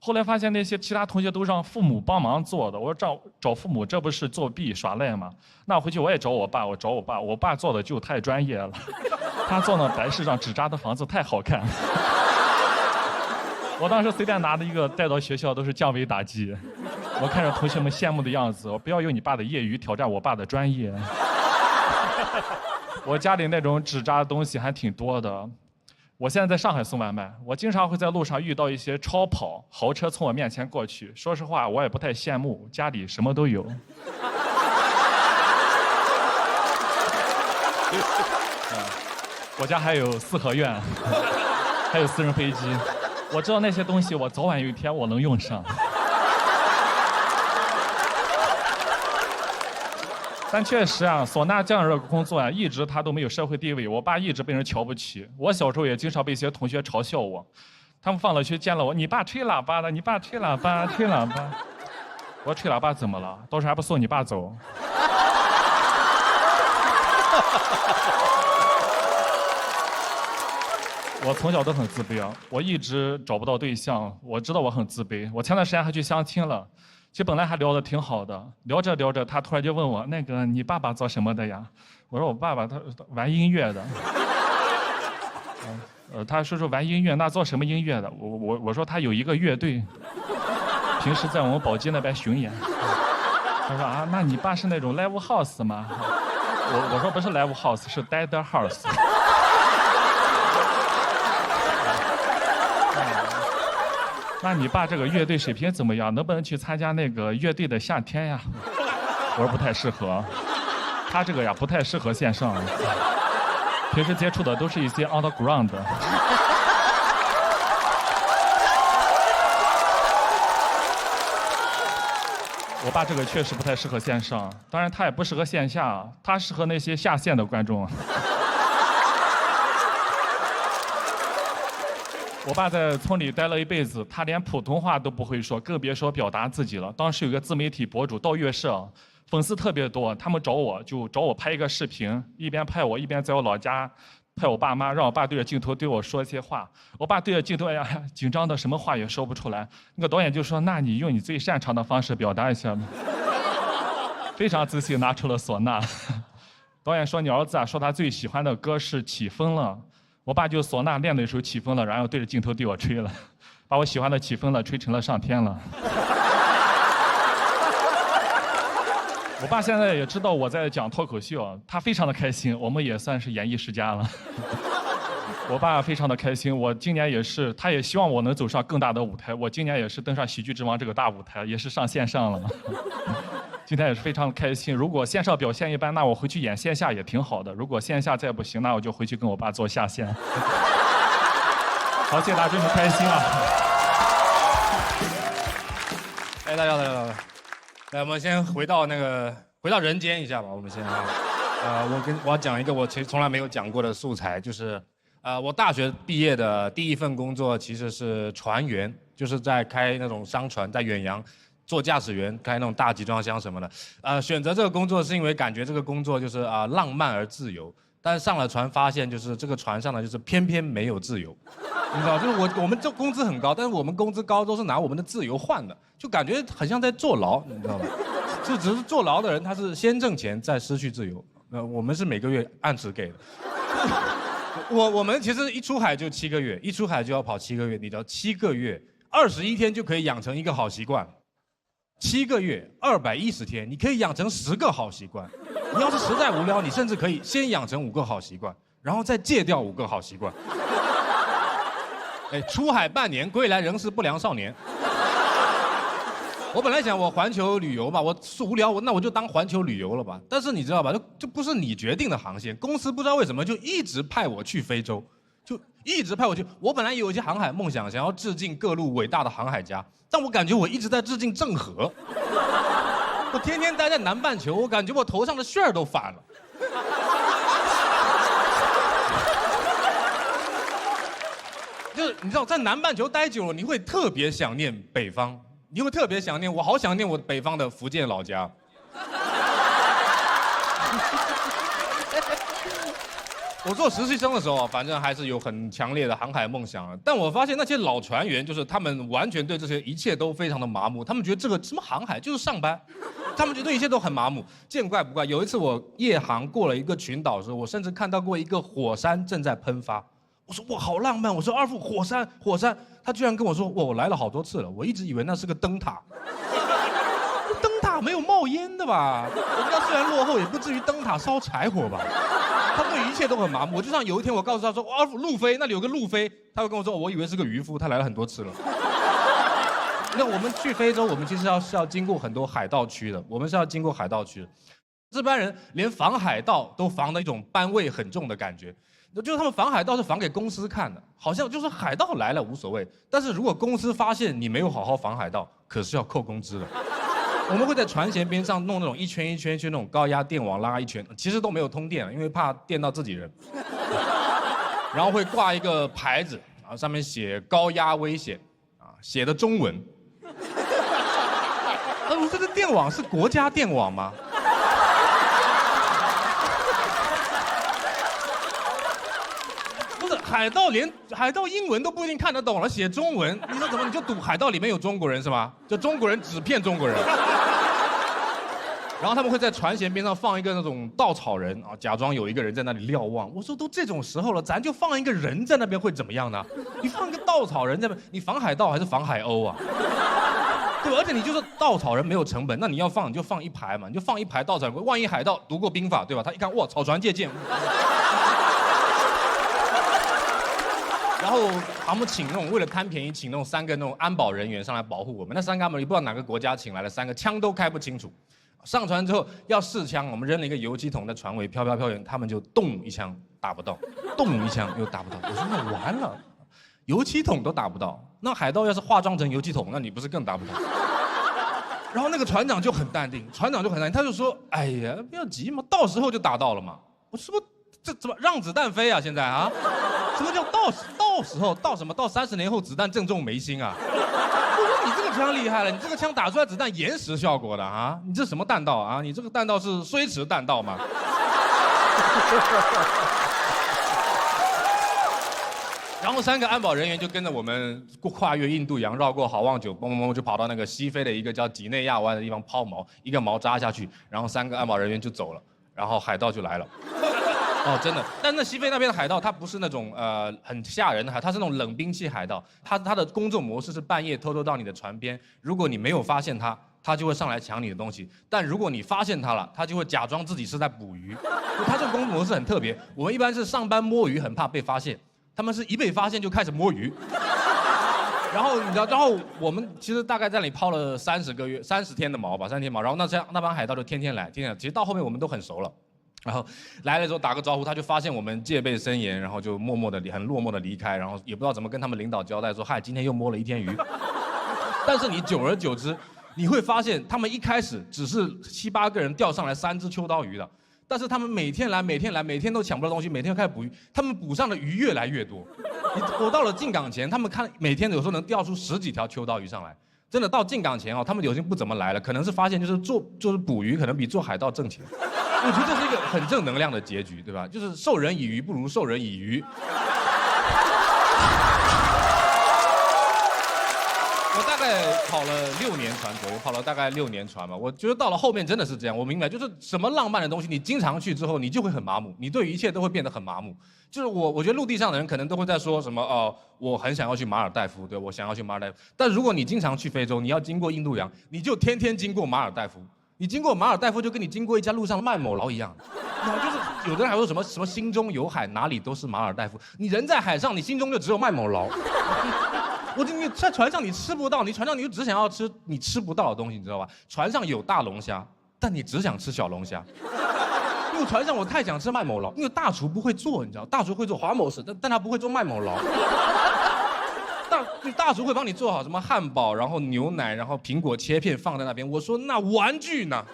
后来发现那些其他同学都让父母帮忙做的，我说找父母，这不是作弊耍赖吗？那回去我也找我爸，我爸做的就太专业了，他做那白事上纸扎的房子太好看了。我当时随便拿的一个带到学校都是降维打击，我看着同学们羡慕的样子，我不要用你爸的业余挑战我爸的专业。我家里那种纸扎的东西还挺多的。我现在在上海送外卖，我经常会在路上遇到一些超跑豪车从我面前过去。说实话，我也不太羡慕，家里什么都有。我家还有4合院，还有私人飞机。我知道那些东西，我早晚有一天我能用上。但确实啊，唢呐匠这个工作啊，一直他都没有社会地位。我爸一直被人瞧不起，我小时候也经常被一些同学嘲笑我。他们放了学见了我，你爸吹喇叭的，你爸吹喇叭，吹喇叭。我说吹喇叭怎么了？到时候还不送你爸走？我从小都很自卑啊，我一直找不到对象，我知道我很自卑。我前段时间还去相亲了。其实本来还聊得挺好的，聊着聊着，他突然就问我：“那个，你爸爸做什么的呀？”我说：“我爸爸他玩音乐的。”他说玩音乐，那做什么音乐的？我说他有一个乐队，平时在我们宝鸡那边巡演。他说啊，那你爸是那种 live house 吗？我说不是 live house， 是 dead house。那你爸这个乐队水平怎么样？能不能去参加那个乐队的夏天呀？我说不太适合，他这个呀不太适合线上，平时接触的都是一些 underground。我爸这个确实不太适合线上，当然他也不适合线下，他适合那些下线的观众。我爸在村里待了一辈子，他连普通话都不会说，更别说表达自己了。当时有个自媒体博主到月社，粉丝特别多，他们找我拍一个视频，一边拍我，一边在我老家拍我爸妈，让我爸对着镜头对我说一些话。我爸对着镜头，哎呀，紧张的什么话也说不出来。那个导演就说：“那你用你最擅长的方式表达一下吧。”非常自信拿出了唢呐。导演说：“你儿子啊，说他最喜欢的歌是《起风了》。”我爸就唢呐练了一首《起风了》，然后对着镜头对我吹了，把我喜欢的《起风了》吹成了上天了。我爸现在也知道我在讲脱口秀，他非常的开心，我们也算是演艺世家了。我爸非常的开心，我今年也是，他也希望我能走上更大的舞台。我今年也是登上喜剧之王这个大舞台，也是上线上了。今天也是非常开心。如果线上表现一般，那我回去演线下也挺好的。如果线下再不行，那我就回去跟我爸做下线。好，谢谢大家，真是开心啊！哎，大家，来，我们先回到人间一下吧。我们先我要讲一个我其实从来没有讲过的素材，就是我大学毕业的第一份工作其实是船员，就是在开那种商船，在远洋。做驾驶员，开那种大集装箱什么的，选择这个工作是因为感觉这个工作就是浪漫而自由，但是上了船发现就是这个船上呢就是偏偏没有自由，你知道，就是我们这工资很高，但是我们工资高都是拿我们的自由换的，就感觉很像在坐牢，你知道吗？就只是坐牢的人他是先挣钱再失去自由，我们是每个月按时给的。我们其实一出海就7个月，一出海就要跑7个月，你知道7个月21天就可以养成一个好习惯。7个月210天，你可以养成10个好习惯。你要是实在无聊，你甚至可以先养成5个好习惯，然后再戒掉5个好习惯。哎，出海半年，归来仍是不良少年。我本来想我环球旅游吧，我是无聊，那我就当环球旅游了吧。但是你知道吧，这不是你决定的航线，公司不知道为什么就一直派我去非洲。就一直派我去，我本来有一些航海梦想，想要致敬各路伟大的航海家，但我感觉我一直在致敬郑和。我天天待在南半球，我感觉我头上的旋儿都反了。就是你知道，在南半球待久了，你会特别想念北方，你会特别想念，我好想念我北方的福建老家。我做实习生的时候，反正还是有很强烈的航海梦想，但我发现那些老船员，就是他们完全对这些一切都非常的麻木，他们觉得这个什么航海就是上班，他们觉得一切都很麻木，见怪不怪。有一次我夜航过了一个群岛的时候，我甚至看到过一个火山正在喷发，我说哇好浪漫，我说二副火山，他居然跟我说我来了好多次了，我一直以为那是个灯塔。灯塔没有冒烟的吧？人家虽然落后，也不至于灯塔烧柴火吧？他对一切都很麻木。我就像有一天我告诉他说，哇，路飞那里有个路飞，他会跟我说，我以为是个渔夫，他来了很多次了。那我们去非洲，我们其实是要经过很多海盗区的，我们是要经过海盗区的。这帮人连防海盗都防的一种班味很重的感觉，就是他们防海盗是防给公司看的，好像就是海盗来了无所谓，但是如果公司发现你没有好好防海盗，可是要扣工资的。我们会在船舷边上弄那种一圈一圈那种高压电网拉一圈，其实都没有通电，因为怕电到自己人。然后会挂一个牌子啊，上面写高压危险啊，写的中文。他说这个电网是国家电网吗？不是海盗连海盗英文都不一定看得懂了，写中文，你说怎么你就赌海盗里面有中国人是吗？就中国人只骗中国人。然后他们会在船舷边上放一个那种稻草人啊，假装有一个人在那里瞭望。我说都这种时候了，咱就放一个人在那边会怎么样呢？你放一个稻草人在那边，你防海盗还是防海鸥啊？对吧？而且你就是稻草人没有成本，那你要放你就放一排嘛，你就放一排稻草人，万一海盗读过兵法对吧？他一看哇，草船借箭。然后他们请那种为了贪便宜，请那种3个那种安保人员上来保护我们。那3个安保人员不知道哪个国家请来了3个，枪都开不清楚。上船之后要试枪，我们扔了一个油漆桶在船尾飘远，他们就咚一枪打不到，咚一枪又打不到。我说那完了，油漆桶都打不到，那海盗要是化妆成油漆桶，那你不是更打不到？然后那个船长就很淡定，他就说：“哎呀，不要急嘛，到时候就打到了嘛。”我说：“这怎么让子弹飞啊？现在啊，什么叫到时候到什么到30年后子弹正中眉心啊！我说你这个枪厉害了，你这个枪打出来子弹延时效果的啊！你这什么弹道啊？你这个弹道是衰迟弹道吗？然后3个安保人员就跟着我们跨越印度洋，绕过好望角，嘣嘣嘣就跑到那个西非的一个叫几内亚湾的地方抛锚，一个锚扎下去，然后3个安保人员就走了，然后海盗就来了。哦，真的，但那西非那边的海盗，它不是那种很吓人的海盗，它是那种冷兵器海盗。它的工作模式是半夜偷偷到你的船边，如果你没有发现它，它就会上来抢你的东西。但如果你发现它了，它就会假装自己是在捕鱼。它这个工作模式很特别。我们一般是上班摸鱼，很怕被发现，他们是一被发现就开始摸鱼。然后你知道，然后我们其实大概在那里抛了30天的锚吧，30天锚。然后那帮海盗就天天来。其实到后面我们都很熟了。然后来了之后打个招呼，他就发现我们戒备森严，然后就很落寞的离开，然后也不知道怎么跟他们领导交代说，嗨，今天又摸了1天鱼。但是你久而久之，你会发现他们一开始只是7、8个人钓上来3只秋刀鱼的，但是他们每天来，每天都抢不到东西，每天开始捕鱼，他们捕上的鱼越来越多。我到了进港前，他们每天有时候能钓出10几条秋刀鱼上来。真的到进港前哦，他们有些不怎么来了，可能是发现就是捕鱼可能比做海盗挣钱。我觉得这是一个很正能量的结局，对吧？就是授人以鱼不如授人以渔。我大概跑了6年船左右，我跑了大概6年船嘛。我觉得到了后面真的是这样，我明白，就是什么浪漫的东西，你经常去之后，你就会很麻木，你对于一切都会变得很麻木。就是我觉得陆地上的人可能都会在说什么我很想要去马尔代夫，对，我想要去马尔代夫。但如果你经常去非洲，你要经过印度洋，你就天天经过马尔代夫。你经过马尔代夫，就跟你经过一家路上卖某劳一样，就是有的人还说什么心中有海，哪里都是马尔代夫。你人在海上，你心中就只有卖某劳。你在船上你吃不到，你船上你就只想要吃你吃不到的东西，你知道吧？船上有大龙虾，但你只想吃小龙虾。因为船上我太想吃卖某劳，因为大厨不会做，你知道，大厨会做华某式，但他不会做卖某劳。大厨会帮你做好什么汉堡，然后牛奶，然后苹果切片放在那边。我说那玩具呢？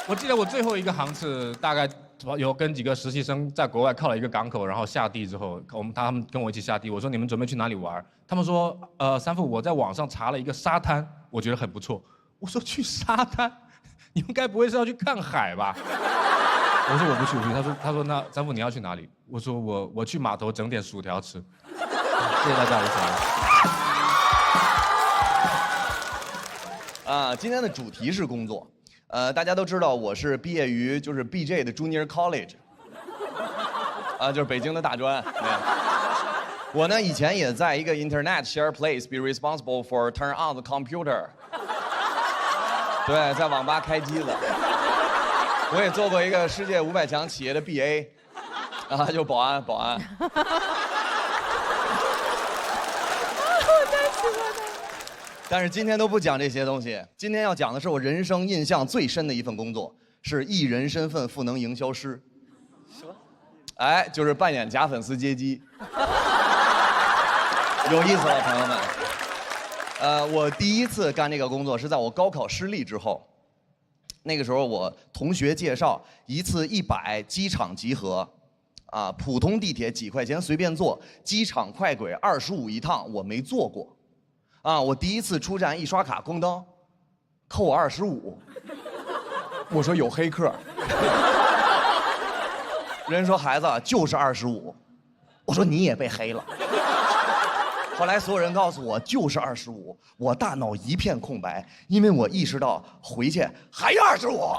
我记得我最后一个航次大概有跟几个实习生在国外靠了一个港口，然后下地之后，他们跟我一起下地。我说你们准备去哪里玩？他们说三副我在网上查了一个沙滩，我觉得很不错。我说去沙滩，你们该不会是要去看海吧？我说我不去。他说那三副你要去哪里？我说我去码头整点薯条吃。谢谢大家，我是啊，今天的主题是工作。大家都知道我是毕业于就是 BJ 的 Junior College， 就是北京的大专。我呢以前也在一个 Internet share place be responsible for turn on the computer。对，在网吧开机子。我也做过一个世界500强企业的 BA， 就保安。但是今天都不讲这些东西，今天要讲的是我人生印象最深的一份工作，是艺人身份赋能营销师。什么？哎，就是扮演假粉丝接机。有意思了，朋友们。我第一次干这个工作是在我高考失利之后。那个时候我同学介绍，一次100机场集合，普通地铁几块钱随便坐，机场快轨25一趟，我没坐过。我第一次出站一刷卡，咣当，扣我25。我说有黑客。人说孩子就是25，我说你也被黑了。后来所有人告诉我就是25，我大脑一片空白，因为我意识到回去还25。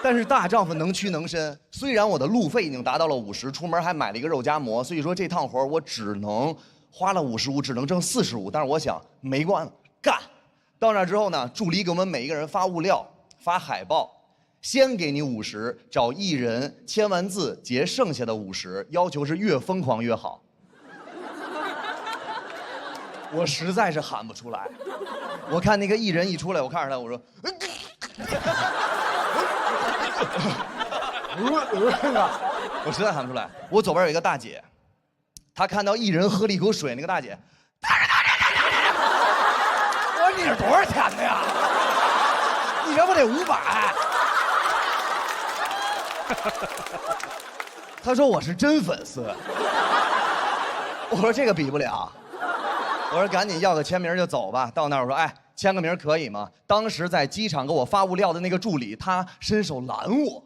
但是大丈夫能屈能伸，虽然我的路费已经达到了50，出门还买了一个肉夹馍，所以说这趟活我只能花了55，只能挣45。但是我想没关系，干。到那之后呢，助理给我们每一个人发物料、发海报。先给你50，找艺人签完字结剩下的50，要求是越疯狂越好。我实在是喊不出来。我看那个艺人一出来，我看着他，我说，我实在喊不出来。我左边有一个大姐，她看到艺人喝了一口水，那个大姐，我说你是多少钱的呀？你学不得500。他说我是真粉丝。我说这个比不了。我说赶紧要个签名就走吧。到那儿我说哎，签个名可以吗？当时在机场给我发物料的那个助理，他伸手拦我。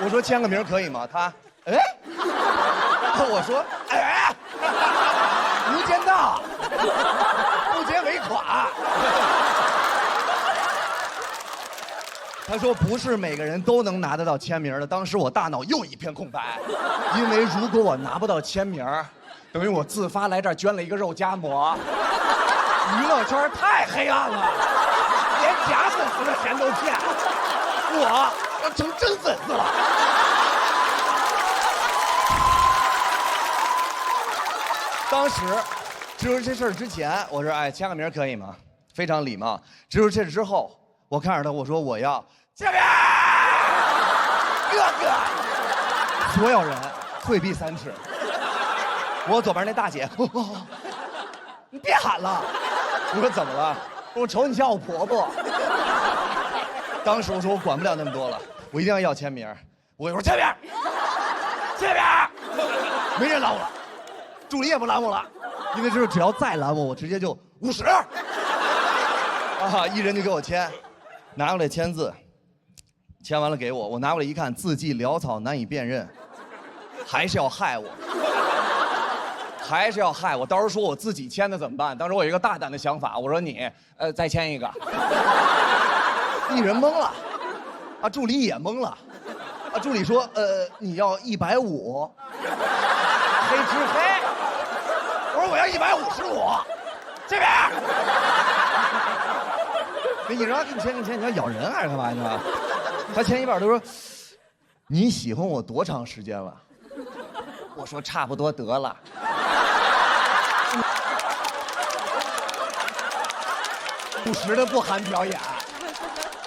我说签个名可以吗？他哎，我说哎，无间道，不结尾款。他说不是每个人都能拿得到签名的。当时我大脑又一片空白，因为如果我拿不到签名，等于我自发来这儿捐了一个肉夹馍。娱乐圈太黑暗了，连假粉丝的钱都骗，我要成真粉丝了。当时知道这事儿之前，我说哎签个名可以吗？非常礼貌。知道这之后，我看着他，我说我要签名，哥哥。所有人退避3尺。我左边那大姐，你别喊了。我说怎么了？我瞅你像我婆婆。当时我说我管不了那么多了，我一定要签名。我说签名，签名，没人拦我了，助理也不拦我了，因为只要再拦我，我直接就50。啊，一人就给我签，拿过来签字，签完了给我，我拿过来一看，字迹潦草难以辨认，还是要害我。还是要害我，到时候说我自己签的怎么办？当时我有一个大胆的想法，我说你，再签一个。艺人懵了，啊，助理也懵了，啊，助理说，你要150，黑吃黑。我说我要155，这边。那艺人给你签，你要咬人还是干嘛呢？他签一半，他说，你喜欢我多长时间了？我说差不多得了。50的不含表演，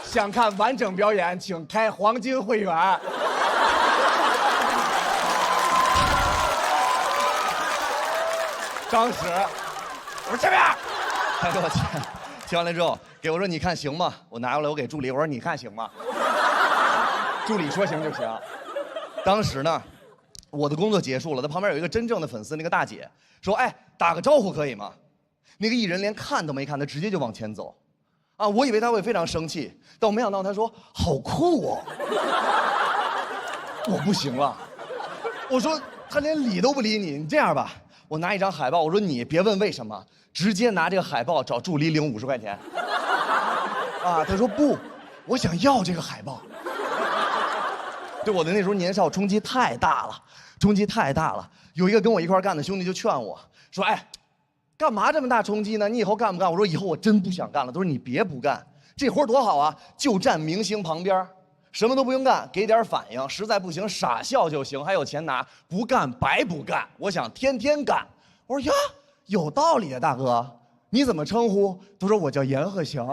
想看完整表演，请开黄金会员。当时我说这边，他给我签完了之后，给我说你看行吗？我拿过来我给助理，我说你看行吗？助理说行就行。当时呢，我的工作结束了，他旁边有一个真正的粉丝，那个大姐说：“哎，打个招呼可以吗？”那个艺人连看都没看，他直接就往前走，啊！我以为他会非常生气，但我没想到他说：“好酷哦！”我不行了，我说他连理都不理你，你这样吧，我拿一张海报，我说你别问为什么，直接拿这个海报找助理领50块钱。啊，他说不，我想要这个海报。对我的那时候年少冲击太大了，冲击太大了。有一个跟我一块干的兄弟就劝我说：“哎，干嘛这么大冲击呢？你以后干不干？”我说：“以后我真不想干了。”他说：“你别不干，这活多好啊，就站明星旁边，什么都不用干，给点反应，实在不行傻笑就行，还有钱拿，不干白不干。我想天天干。”我说：“呀，有道理啊，大哥，你怎么称呼？”他说：“我叫阎鹤祥。”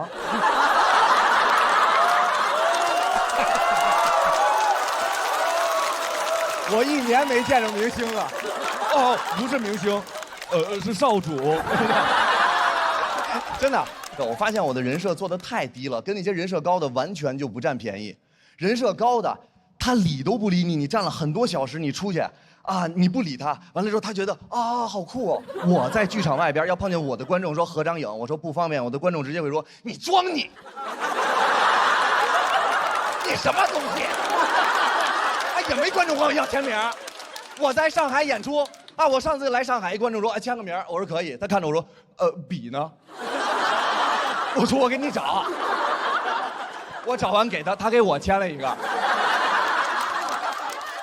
我1年没见着明星了。哦，不是明星，是少主。真的，我发现我的人设做得太低了，跟那些人设高的完全就不占便宜。人设高的，他理都不理你，你站了很多小时，你出去啊，你不理他，完了之后他觉得啊好酷哦。我在剧场外边要碰见我的观众说合张影，我说不方便，我的观众直接会说你装你，你什么东西？也没观众管我要签名。我在上海演出啊，我上次来上海，一观众说：“哎，签个名。”我说可以。他看着我说：“笔呢？”我说：“我给你找。”我找完给他，他给我签了一个。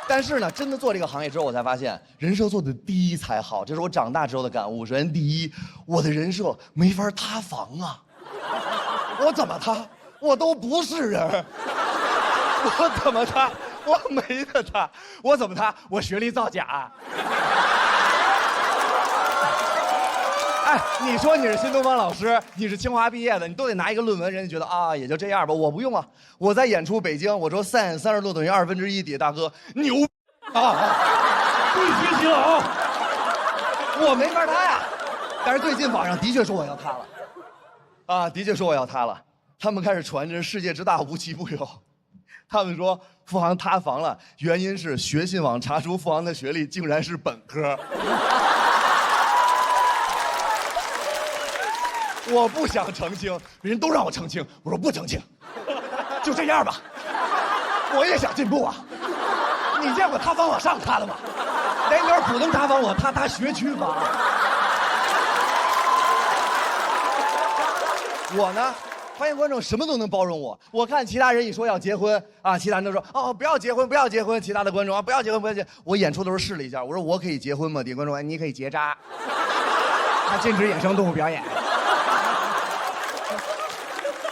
但是呢，真的做这个行业之后，我才发现人设做的低才好，这是我长大之后的感悟。首先，第一，我的人设没法塌房啊。我怎么塌？我都不是人。我怎么塌？我没得他，我怎么他？我学历造假。哎，你说你是新东方老师，你是清华毕业的，你都得拿一个论文，人家觉得啊也就这样吧。我不用啊，我在演出北京，我说sin30°等于1/2底下，大哥牛啊，必须行，我没法塌呀。但是最近网上的确说我要塌了，啊，的确说我要塌了。他们开始传这世界之大无奇不有。他们说付航塌房了，原因是学信网查出付航的学历竟然是本科。我不想澄清，人都让我澄清，我说不澄清，就这样吧。我也想进步啊。你见过塌房往上塌的吗？连点普通塌房我塌学区房。我呢，发现观众什么都能包容我。我看其他人一说要结婚啊，其他人都说哦不要结婚不要结婚，其他的观众啊不要结婚不要结婚。我演出的时候试了一下，我说我可以结婚吗？底下观众说你可以结扎。他禁止野生动物表演。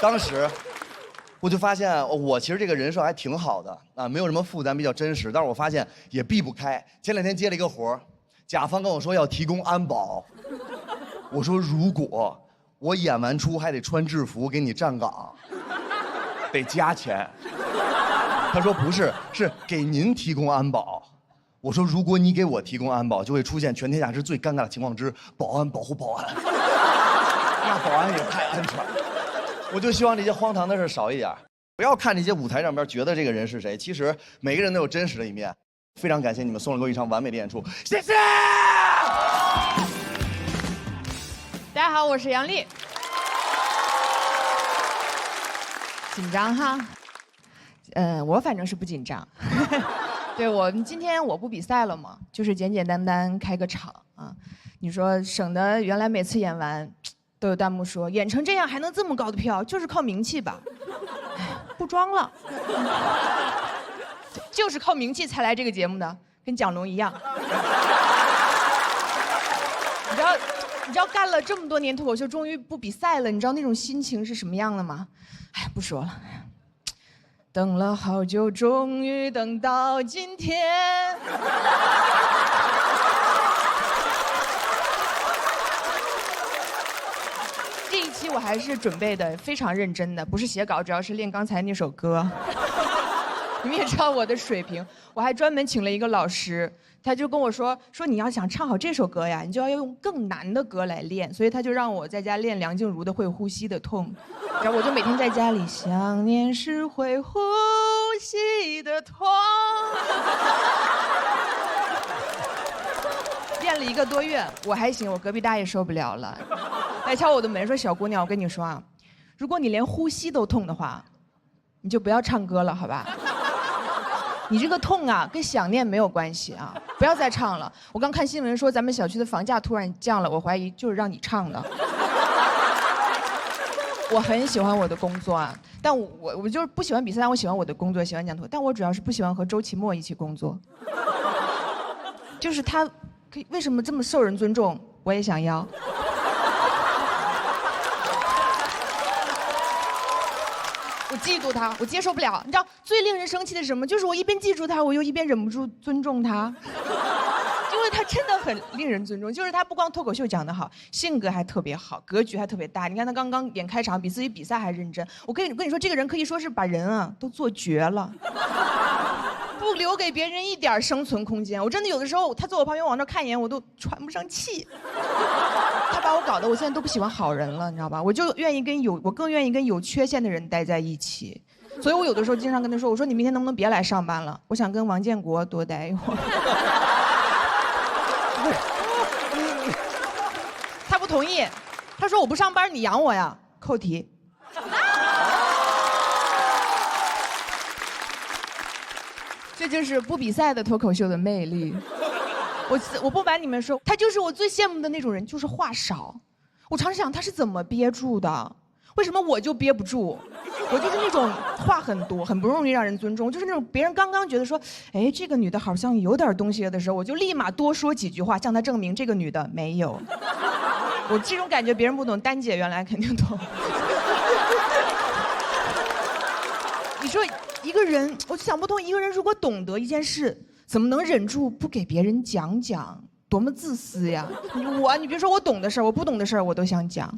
当时我就发现，我其实这个人设还挺好的啊，没有什么负担，比较真实。但是我发现也避不开。前2天接了一个活儿，甲方跟我说要提供安保，我说如果我演完出还得穿制服给你站岗，得加钱。他说不是，是给您提供安保。我说如果你给我提供安保，就会出现全天下之最尴尬的情况之保安保护保安。那保安也太安全了。我就希望这些荒唐的事少一点，不要看这些舞台上边觉得这个人是谁，其实每个人都有真实的一面。非常感谢你们送了给我一场完美的演出，谢谢。大家好，我是杨丽。紧张哈？我反正是不紧张。对，我们今天我不比赛了嘛，就是简简单单开个场啊。你说省得原来每次演完。都有弹幕说演成这样还能这么高的票，就是靠名气吧？不装了，就是靠名气才来这个节目的，跟蒋龙一样。你知道干了这么多年脱口秀，终于不比赛了，你知道那种心情是什么样的吗？哎，不说了。等了好久，终于等到今天。这一期我还是准备的非常认真的，不是写稿，主要是练刚才那首歌。你们也知道我的水平，我还专门请了一个老师，他就跟我说你要想唱好这首歌呀，你就要用更难的歌来练，所以他就让我在家练梁静茹的《会呼吸的痛》，然后我就每天在家里想念是会呼吸的痛。练了1个多月，我还行，我隔壁大爷受不了了。来敲我的门说：“小姑娘，我跟你说啊，如果你连呼吸都痛的话，你就不要唱歌了，好吧？你这个痛啊，跟想念没有关系啊，不要再唱了。我刚看新闻说咱们小区的房价突然降了，我怀疑就是让你唱的。我很喜欢我的工作啊，但我就是不喜欢比赛，但我喜欢我的工作，喜欢讲脱，但我主要是不喜欢和周奇墨一起工作。就是他，为什么这么受人尊重？我也想要。”我嫉妒他，我接受不了。你知道最令人生气的是什么？就是我一边记住他，我又一边忍不住尊重他，因为他真的很令人尊重。就是他不光脱口秀讲得好，性格还特别好，格局还特别大。你看他刚刚演开场，比自己比赛还认真。我跟你说，这个人可以说是把人啊都做绝了，不留给别人一点生存空间。我真的有的时候，他坐我旁边往那看一眼，我都喘不上气。他把我搞得我现在都不喜欢好人了，你知道吧？我更愿意跟有缺陷的人待在一起，所以我有的时候经常跟他说：“我说你明天能不能别来上班了？我想跟王建国多待一会儿。”他不同意，他说：“我不上班，你养我呀？”扣题。这就是不比赛的脱口秀的魅力。我不瞒你们说，他就是我最羡慕的那种人，就是话少。我常常想他是怎么憋住的，为什么我就憋不住？我就是那种话很多，很不容易让人尊重，就是那种别人刚刚觉得说，哎，这个女的好像有点东西的时候，我就立马多说几句话，向她证明这个女的没有。我这种感觉别人不懂，丹姐原来肯定懂。你说一个人，我就想不通，一个人如果懂得一件事，怎么能忍住不给别人讲？多么自私呀！你比如说我懂的事儿，我不懂的事儿我都想讲。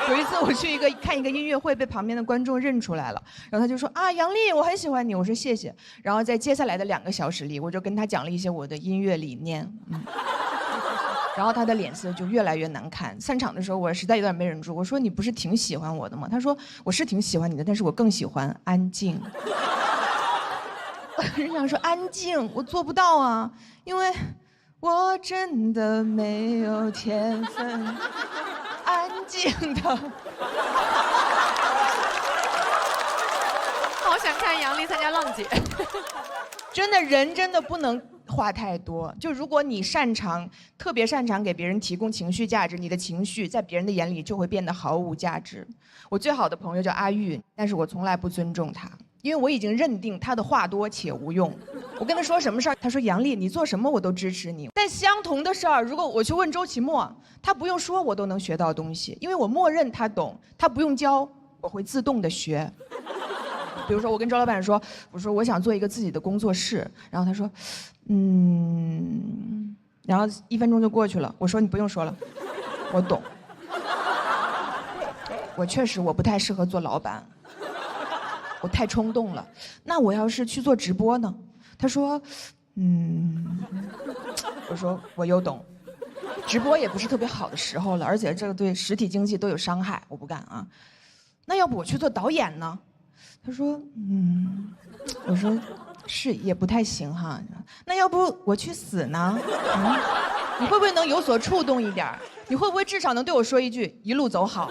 有一次我去看一个音乐会，被旁边的观众认出来了，然后他就说啊，杨丽，我很喜欢你。我说谢谢。然后在接下来的2个小时里，我就跟他讲了一些我的音乐理念。然后他的脸色就越来越难看。散场的时候，我实在有点没忍住，我说：“你不是挺喜欢我的吗？”他说：“我是挺喜欢你的，但是我更喜欢安静。”我很想说安静，我做不到啊，因为我真的没有天分，安静的。好想看杨笠参加浪姐。真的人真的不能话太多，就如果你特别擅长给别人提供情绪价值，你的情绪在别人的眼里就会变得毫无价值。我最好的朋友叫阿玉，但是我从来不尊重他，因为我已经认定他的话多且无用。我跟他说什么事儿，他说杨笠，你做什么我都支持你。但相同的事儿，如果我去问周奇墨，他不用说我都能学到东西，因为我默认他懂，他不用教，我会自动的学。比如说，我跟周老板说，我说我想做一个自己的工作室，然后他说，然后1分钟就过去了。我说你不用说了，我懂。我确实不太适合做老板，我太冲动了。那我要是去做直播呢？他说，我说我又懂，直播也不是特别好的时候了，而且这个对实体经济都有伤害，我不干啊。那要不我去做导演呢？他说，我说是也不太行哈。那要不我去死呢？你会不会能有所触动一点？你会不会至少能对我说一句一路走好？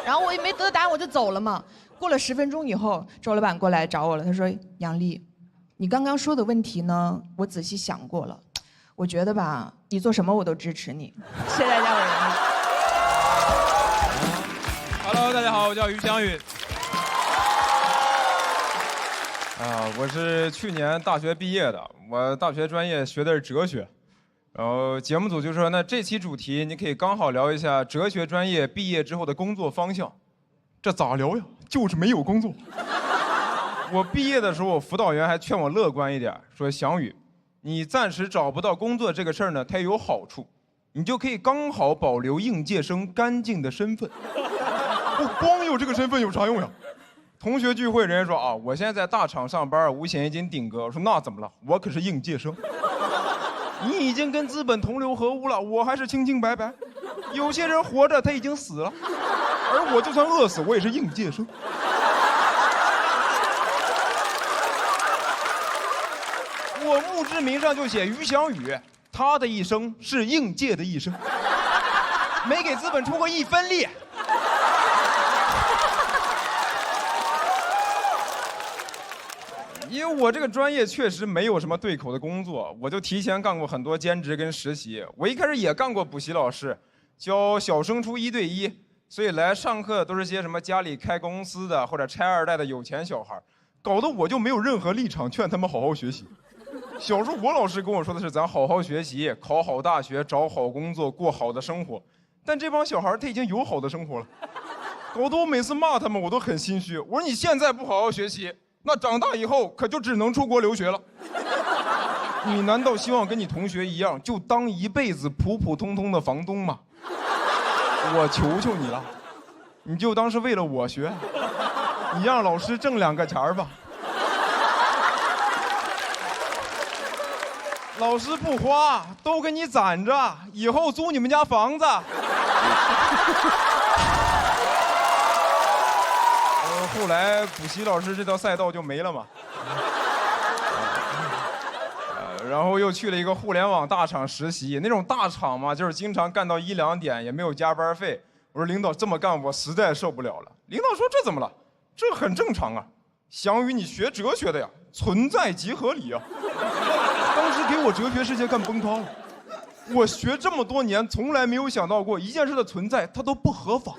然后我也没得到答案，我就走了嘛。过了10分钟以后，周老板过来找我了，他说：“杨笠，你刚刚说的问题呢，我仔细想过了，我觉得吧，你做什么我都支持你。”谢谢大家，我杨笠。Hello， 大家好，我叫于翔宇。我是去年大学毕业的，我大学专业学的是哲学。然后节目组就说，那这期主题你可以刚好聊一下哲学专业毕业之后的工作方向。这咋聊呀？就是没有工作。我毕业的时候，我辅导员还劝我乐观一点，说翔宇，你暂时找不到工作这个事儿呢，它有好处，你就可以刚好保留应届生干净的身份。我光有这个身份有啥用呀？同学聚会，人家说啊，我现在在大厂上班，5险1金顶哥。我说那怎么了？我可是应届生。你已经跟资本同流合污了，我还是清清白白。有些人活着他已经死了，而我就算饿死，我也是应届生。我墓志铭上就写于翔宇，他的一生是应届的一生，没给资本出过1分力。因为我这个专业确实没有什么对口的工作，我就提前干过很多兼职跟实习。我一开始也干过补习老师，教小升初1对1，所以来上课都是些什么家里开公司的或者拆2代的有钱小孩，搞得我就没有任何立场劝他们好好学习。小时候我老师跟我说的是咱好好学习，考好大学，找好工作，过好的生活。但这帮小孩他已经有好的生活了，搞得我每次骂他们我都很心虚。我说你现在不好好学习，那长大以后可就只能出国留学了。你难道希望跟你同学一样，就当一辈子普普通通的房东吗？我求求你了，你就当是为了我学，你让老师挣2个钱儿吧。老师不花，都给你攒着，以后租你们家房子。后来补习老师这条赛道就没了嘛。然后又去了一个互联网大厂实习，那种大厂嘛，就是经常干到1、2点，也没有加班费。我说领导这么干我实在受不了了。领导说这怎么了？这很正常啊。翔宇，你学哲学的呀，存在即合理啊。当时给我哲学世界干崩塌了。我学这么多年，从来没有想到过一件事的存在它都不合法，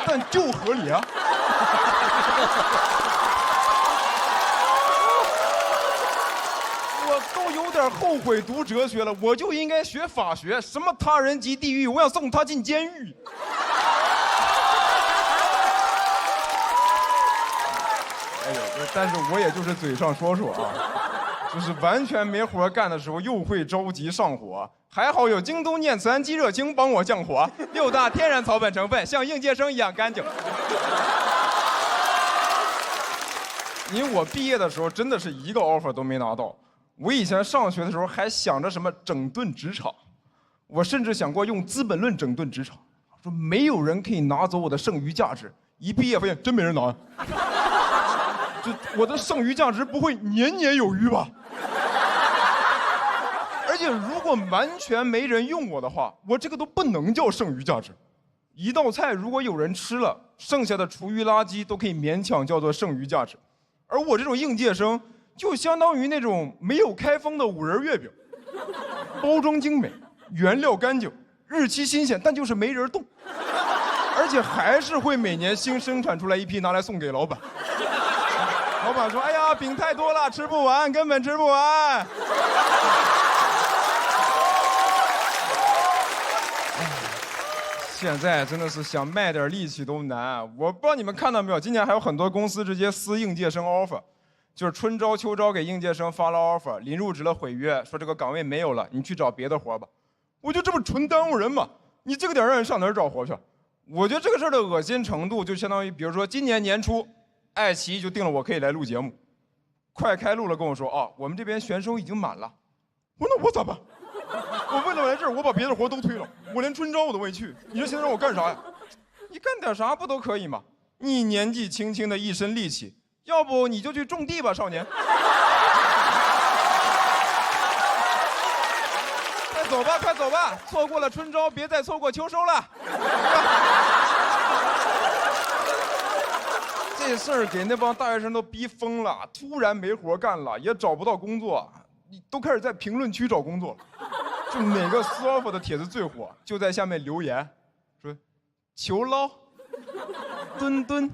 但就合理啊。我都有点后悔读哲学了，我就应该学法学，什么他人即地狱，我想送他进监狱。哎呦，但是我也就是嘴上说说啊，就是完全没活干的时候又会着急上火，还好有京东念慈庵鸡热清帮我降火，6大天然草本成分，像应届生一样干净。因为我毕业的时候真的是一个 offer 都没拿到，我以前上学的时候还想着什么整顿职场，我甚至想过用《资本论》整顿职场，说没有人可以拿走我的剩余价值。一毕业发现真没人拿，就我的剩余价值不会年年有余吧？而且如果完全没人用我的话，我这个都不能叫剩余价值。一道菜如果有人吃了，剩下的厨余垃圾都可以勉强叫做剩余价值。而我这种应届生，就相当于那种没有开封的5仁月饼，包装精美，原料干净，日期新鲜，但就是没人动，而且还是会每年新生产出来一批拿来送给老板。老板说：“哎呀，饼太多了，吃不完，根本吃不完。”现在真的是想卖点力气都难。我不知道你们看到没有，今年还有很多公司直接撕应届生 offer， 就是春招秋招给应届生发了 offer， 临入职了毁约，说这个岗位没有了，你去找别的活吧。我就这么纯耽误人嘛？你这个点让人上哪儿找活去？我觉得这个事儿的恶心程度就相当于，比如说今年年初，爱奇艺就定了我可以来录节目，快开录了跟我说啊，我们这边选手已经满了。我说那我咋办？我为了来这儿，我把别的活都推了，我连春招我都没去。你说现在让我干啥呀？你干点啥不都可以吗？你年纪轻轻的一身力气，要不你就去种地吧，少年。快走吧，快走吧，错过了春招，别再错过秋收了。这事儿给那帮大学生都逼疯了，突然没活干了，也找不到工作，都开始在评论区找工作了。就哪个撕 offer 的帖子最火，就在下面留言，说求捞，墩墩，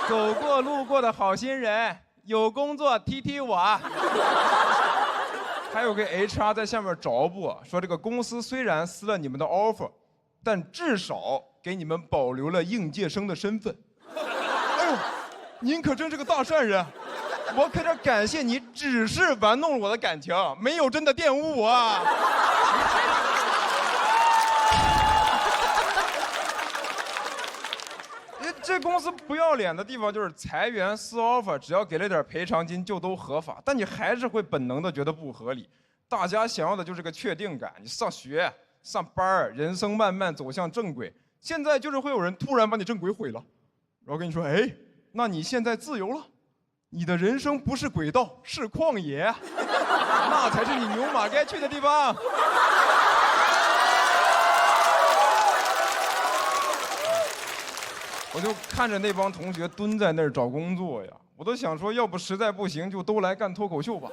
走过路过的好心人，有工作踢踢我。还有个 HR 在下面找补，说这个公司虽然撕了你们的 offer， 但至少给你们保留了应届生的身份。哎呦，您可真是个大善人。我可得感谢你，只是玩弄了我的感情，没有真的玷污我啊！这公司不要脸的地方就是裁员撕 offer， 只要给了点赔偿金就都合法，但你还是会本能的觉得不合理。大家想要的就是个确定感，你上学、上班，人生慢慢走向正轨。现在就是会有人突然把你正轨毁了，然后跟你说：“哎，那你现在自由了。”你的人生不是轨道，是旷野，那才是你牛马该去的地方。我就看着那帮同学蹲在那儿找工作呀，我都想说，要不实在不行，就都来干脱口秀吧。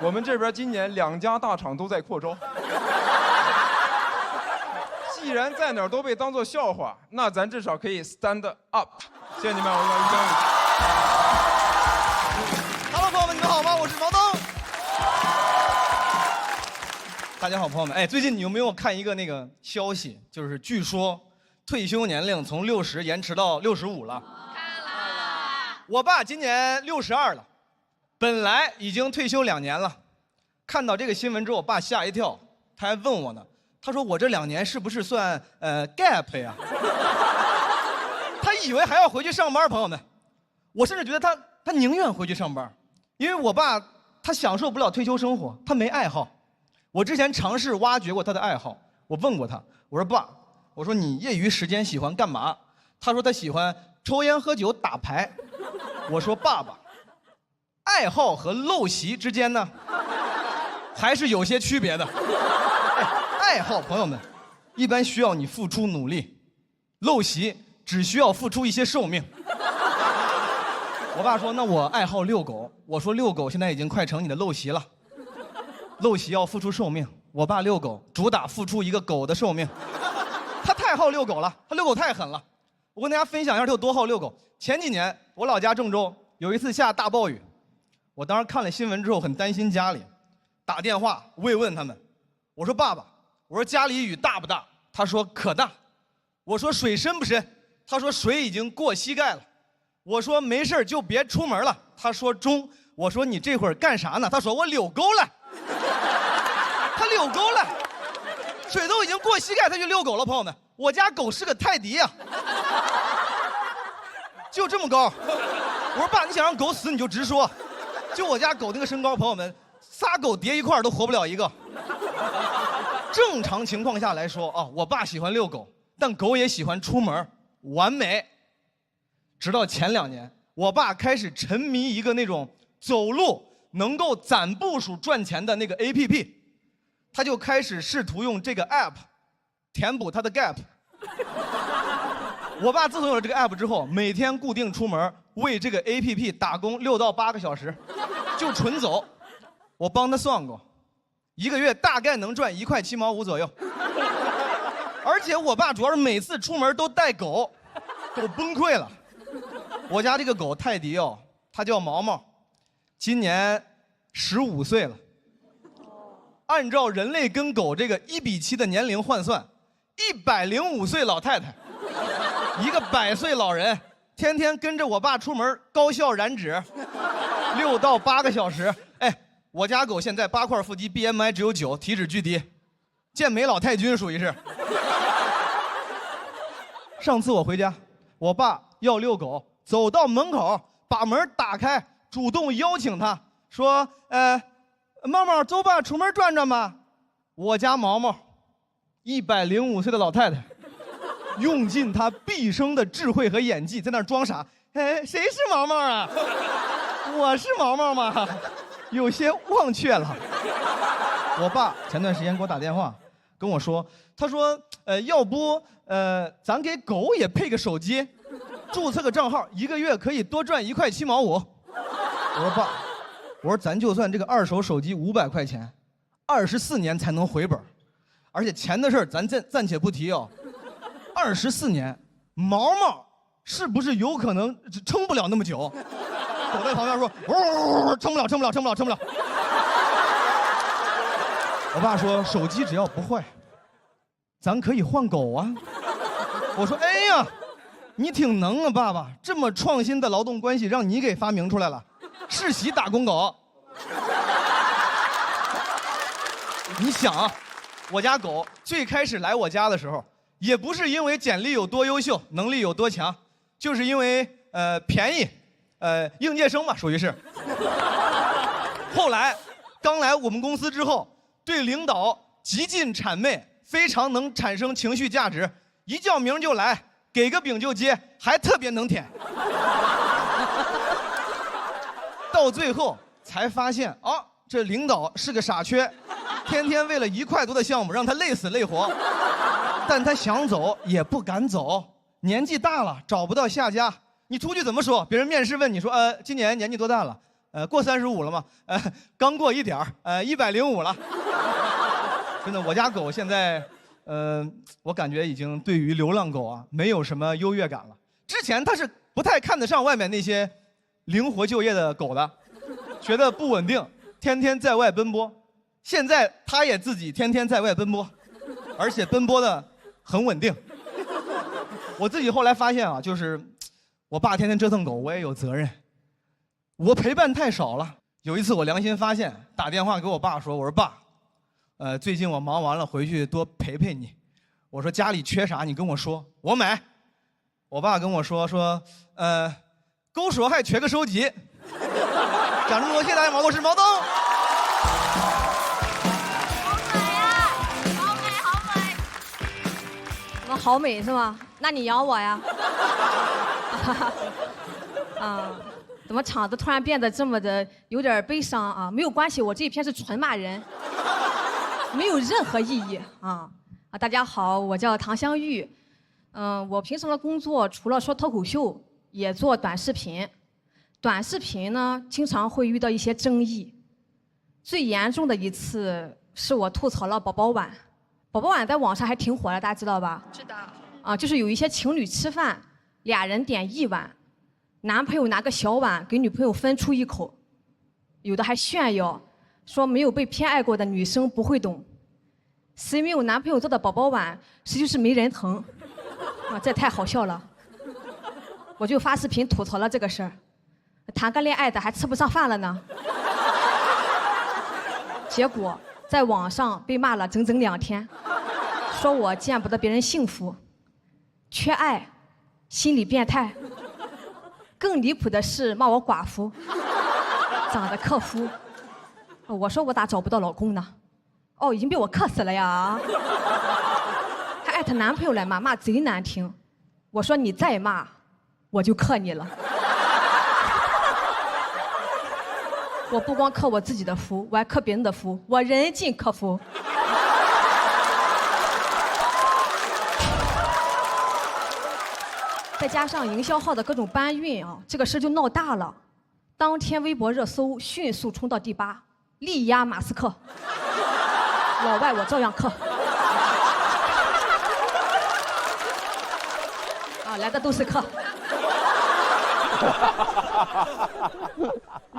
我们这边今年2家大厂都在扩招，既然在哪儿都被当作笑话，那咱至少可以 stand up。谢谢你们，我是于江。Hello， 朋友们，你们好吗？我是毛东。大家好，朋友们。哎，最近你有没有看一个那个消息？就是据说退休年龄从60延迟到65了。看了。我爸今年62了，本来已经退休2年了。看到这个新闻之后，我爸吓一跳，他还问我呢。他说我这2年是不是算gap 呀？他以为还要回去上班，朋友们。我甚至觉得他宁愿回去上班。因为我爸他享受不了退休生活，他没爱好。我之前尝试挖掘过他的爱好，我问过他，我说爸，我说你业余时间喜欢干嘛？他说他喜欢抽烟喝酒打牌。我说爸爸，爱好和陋习之间呢，还是有些区别的。爱好，朋友们，一般需要你付出努力，陋习只需要付出一些寿命。我爸说：“那我爱好遛狗。”我说：“遛狗现在已经快成你的陋习了，陋习要付出寿命。”我爸遛狗主打付出一个狗的寿命，他太好遛狗了，他遛狗太狠了。我跟大家分享一下他有多好遛狗。前几年我老家郑州有一次下大暴雨，我当时看了新闻之后很担心家里，打电话慰问他们。我说：“爸爸，我说家里雨大不大？”他说：“可大。”我说：“水深不深？”他说：“水已经过膝盖了。”我说：“没事就别出门了。”他说：“中。”我说：“你这会儿干啥呢？”他说：“我遛沟了。”他遛沟了，水都已经过膝盖，他去遛狗了。朋友们，我家狗是个泰迪呀，就这么高。我说：“爸，你想让狗死你就直说，就我家狗那个身高，朋友们，仨狗叠一块儿都活不了一个。正常情况下来说啊，我爸喜欢遛狗，但狗也喜欢出门，完美。直到前2年，我爸开始沉迷一个那种走路能够攒步数赚钱的那个 APP， 他就开始试图用这个 app 填补他的 gap。我爸自从有了这个 app 之后，每天固定出门为这个 APP 打工6到8个小时，就纯走。我帮他算过，1个月大概能赚1块7毛5左右。而且我爸主要是每次出门都带狗，狗崩溃了。我家这个狗泰迪哦，它叫毛毛，今年15岁了。按照人类跟狗这个1比7的年龄换算，105岁老太太，一个100岁老人，天天跟着我爸出门高效燃脂，6到8个小时。哎，我家狗现在8块腹肌 ，BMI 只有9，体脂巨低，健美老太君属于是。上次我回家，我爸要遛狗，走到门口把门打开，主动邀请他说：“毛毛，走吧，出门转转吧。”我家毛毛，105岁的老太太，用尽她毕生的智慧和演技，在那儿装傻。哎，谁是毛毛啊？我是毛毛吗？有些忘却了。我爸前段时间给我打电话，跟我说，他说，要不，咱给狗也配个手机，注册个账号，1个月可以多赚1块7毛5。我说爸，我说咱就算这个2手手机500块钱，24年才能回本，而且钱的事儿咱暂且不提哦。24年，毛毛是不是有可能撑不了那么久？狗在旁边说，撑不了，撑不了，撑不了，撑不了。我爸说，手机只要不坏，咱可以换狗啊。我说，哎呀，你挺能啊，爸爸，这么创新的劳动关系让你给发明出来了，世袭打工狗。你想啊，我家狗最开始来我家的时候，也不是因为简历有多优秀，能力有多强，就是因为便宜，应届生嘛，属于是。后来刚来我们公司之后，对领导极尽谄媚，非常能产生情绪价值，一叫名就来，给个饼就接，还特别能舔。到最后才发现，哦，这领导是个傻缺，天天为了1块多的项目让他累死累活，但他想走也不敢走，年纪大了找不到下家。你出去怎么说？别人面试问你说，今年年纪多大了？过35了吗？刚过1点105了。真的，我家狗现在，我感觉已经对于流浪狗啊没有什么优越感了。之前它是不太看得上外面那些灵活就业的狗的，觉得不稳定，天天在外奔波。现在它也自己天天在外奔波，而且奔波的很稳定。我自己后来发现啊，就是我爸天天折腾狗，我也有责任。我陪伴太少了。有一次我良心发现，打电话给我爸说：“我说爸，最近我忙完了，回去多陪陪你。我说家里缺啥你跟我说，我买。”我爸跟我说，狗说还缺个手机。讲这么多，谢谢大家，我是毛东。我好美是吗？那你养我呀？怎么场子突然变得这么的有点悲伤啊？没有关系，我这一篇是纯骂人，没有任何意义啊！大家好，我叫唐香玉，我平常的工作除了说脱口秀，也做短视频。短视频呢，经常会遇到一些争议。最严重的一次是我吐槽了宝宝碗。宝宝碗在网上还挺火的，大家知道吧？知道。就是有一些情侣吃饭，2人点1碗，男朋友拿个小碗给女朋友分出1口，有的还炫耀，说没有被偏爱过的女生不会懂，谁没有男朋友做的宝宝碗，谁就是没人疼。这太好笑了。我就发视频吐槽了这个事儿，谈个恋爱的还吃不上饭了呢。结果在网上被骂了整整2天，说我见不得别人幸福，缺爱，心理变态。更离谱的是骂我寡妇。党的客服。我说我咋找不到老公呢？哦，已经被我克死了呀！还艾特男朋友来骂，骂贼难听。我说你再骂，我就克你了。我不光克我自己的福，我还克别人的福，我人尽克夫。再加上营销号的各种搬运啊，这个事就闹大了。当天微博热搜迅速冲到第8，力压马斯克。老外我照样克。啊，来的都是克。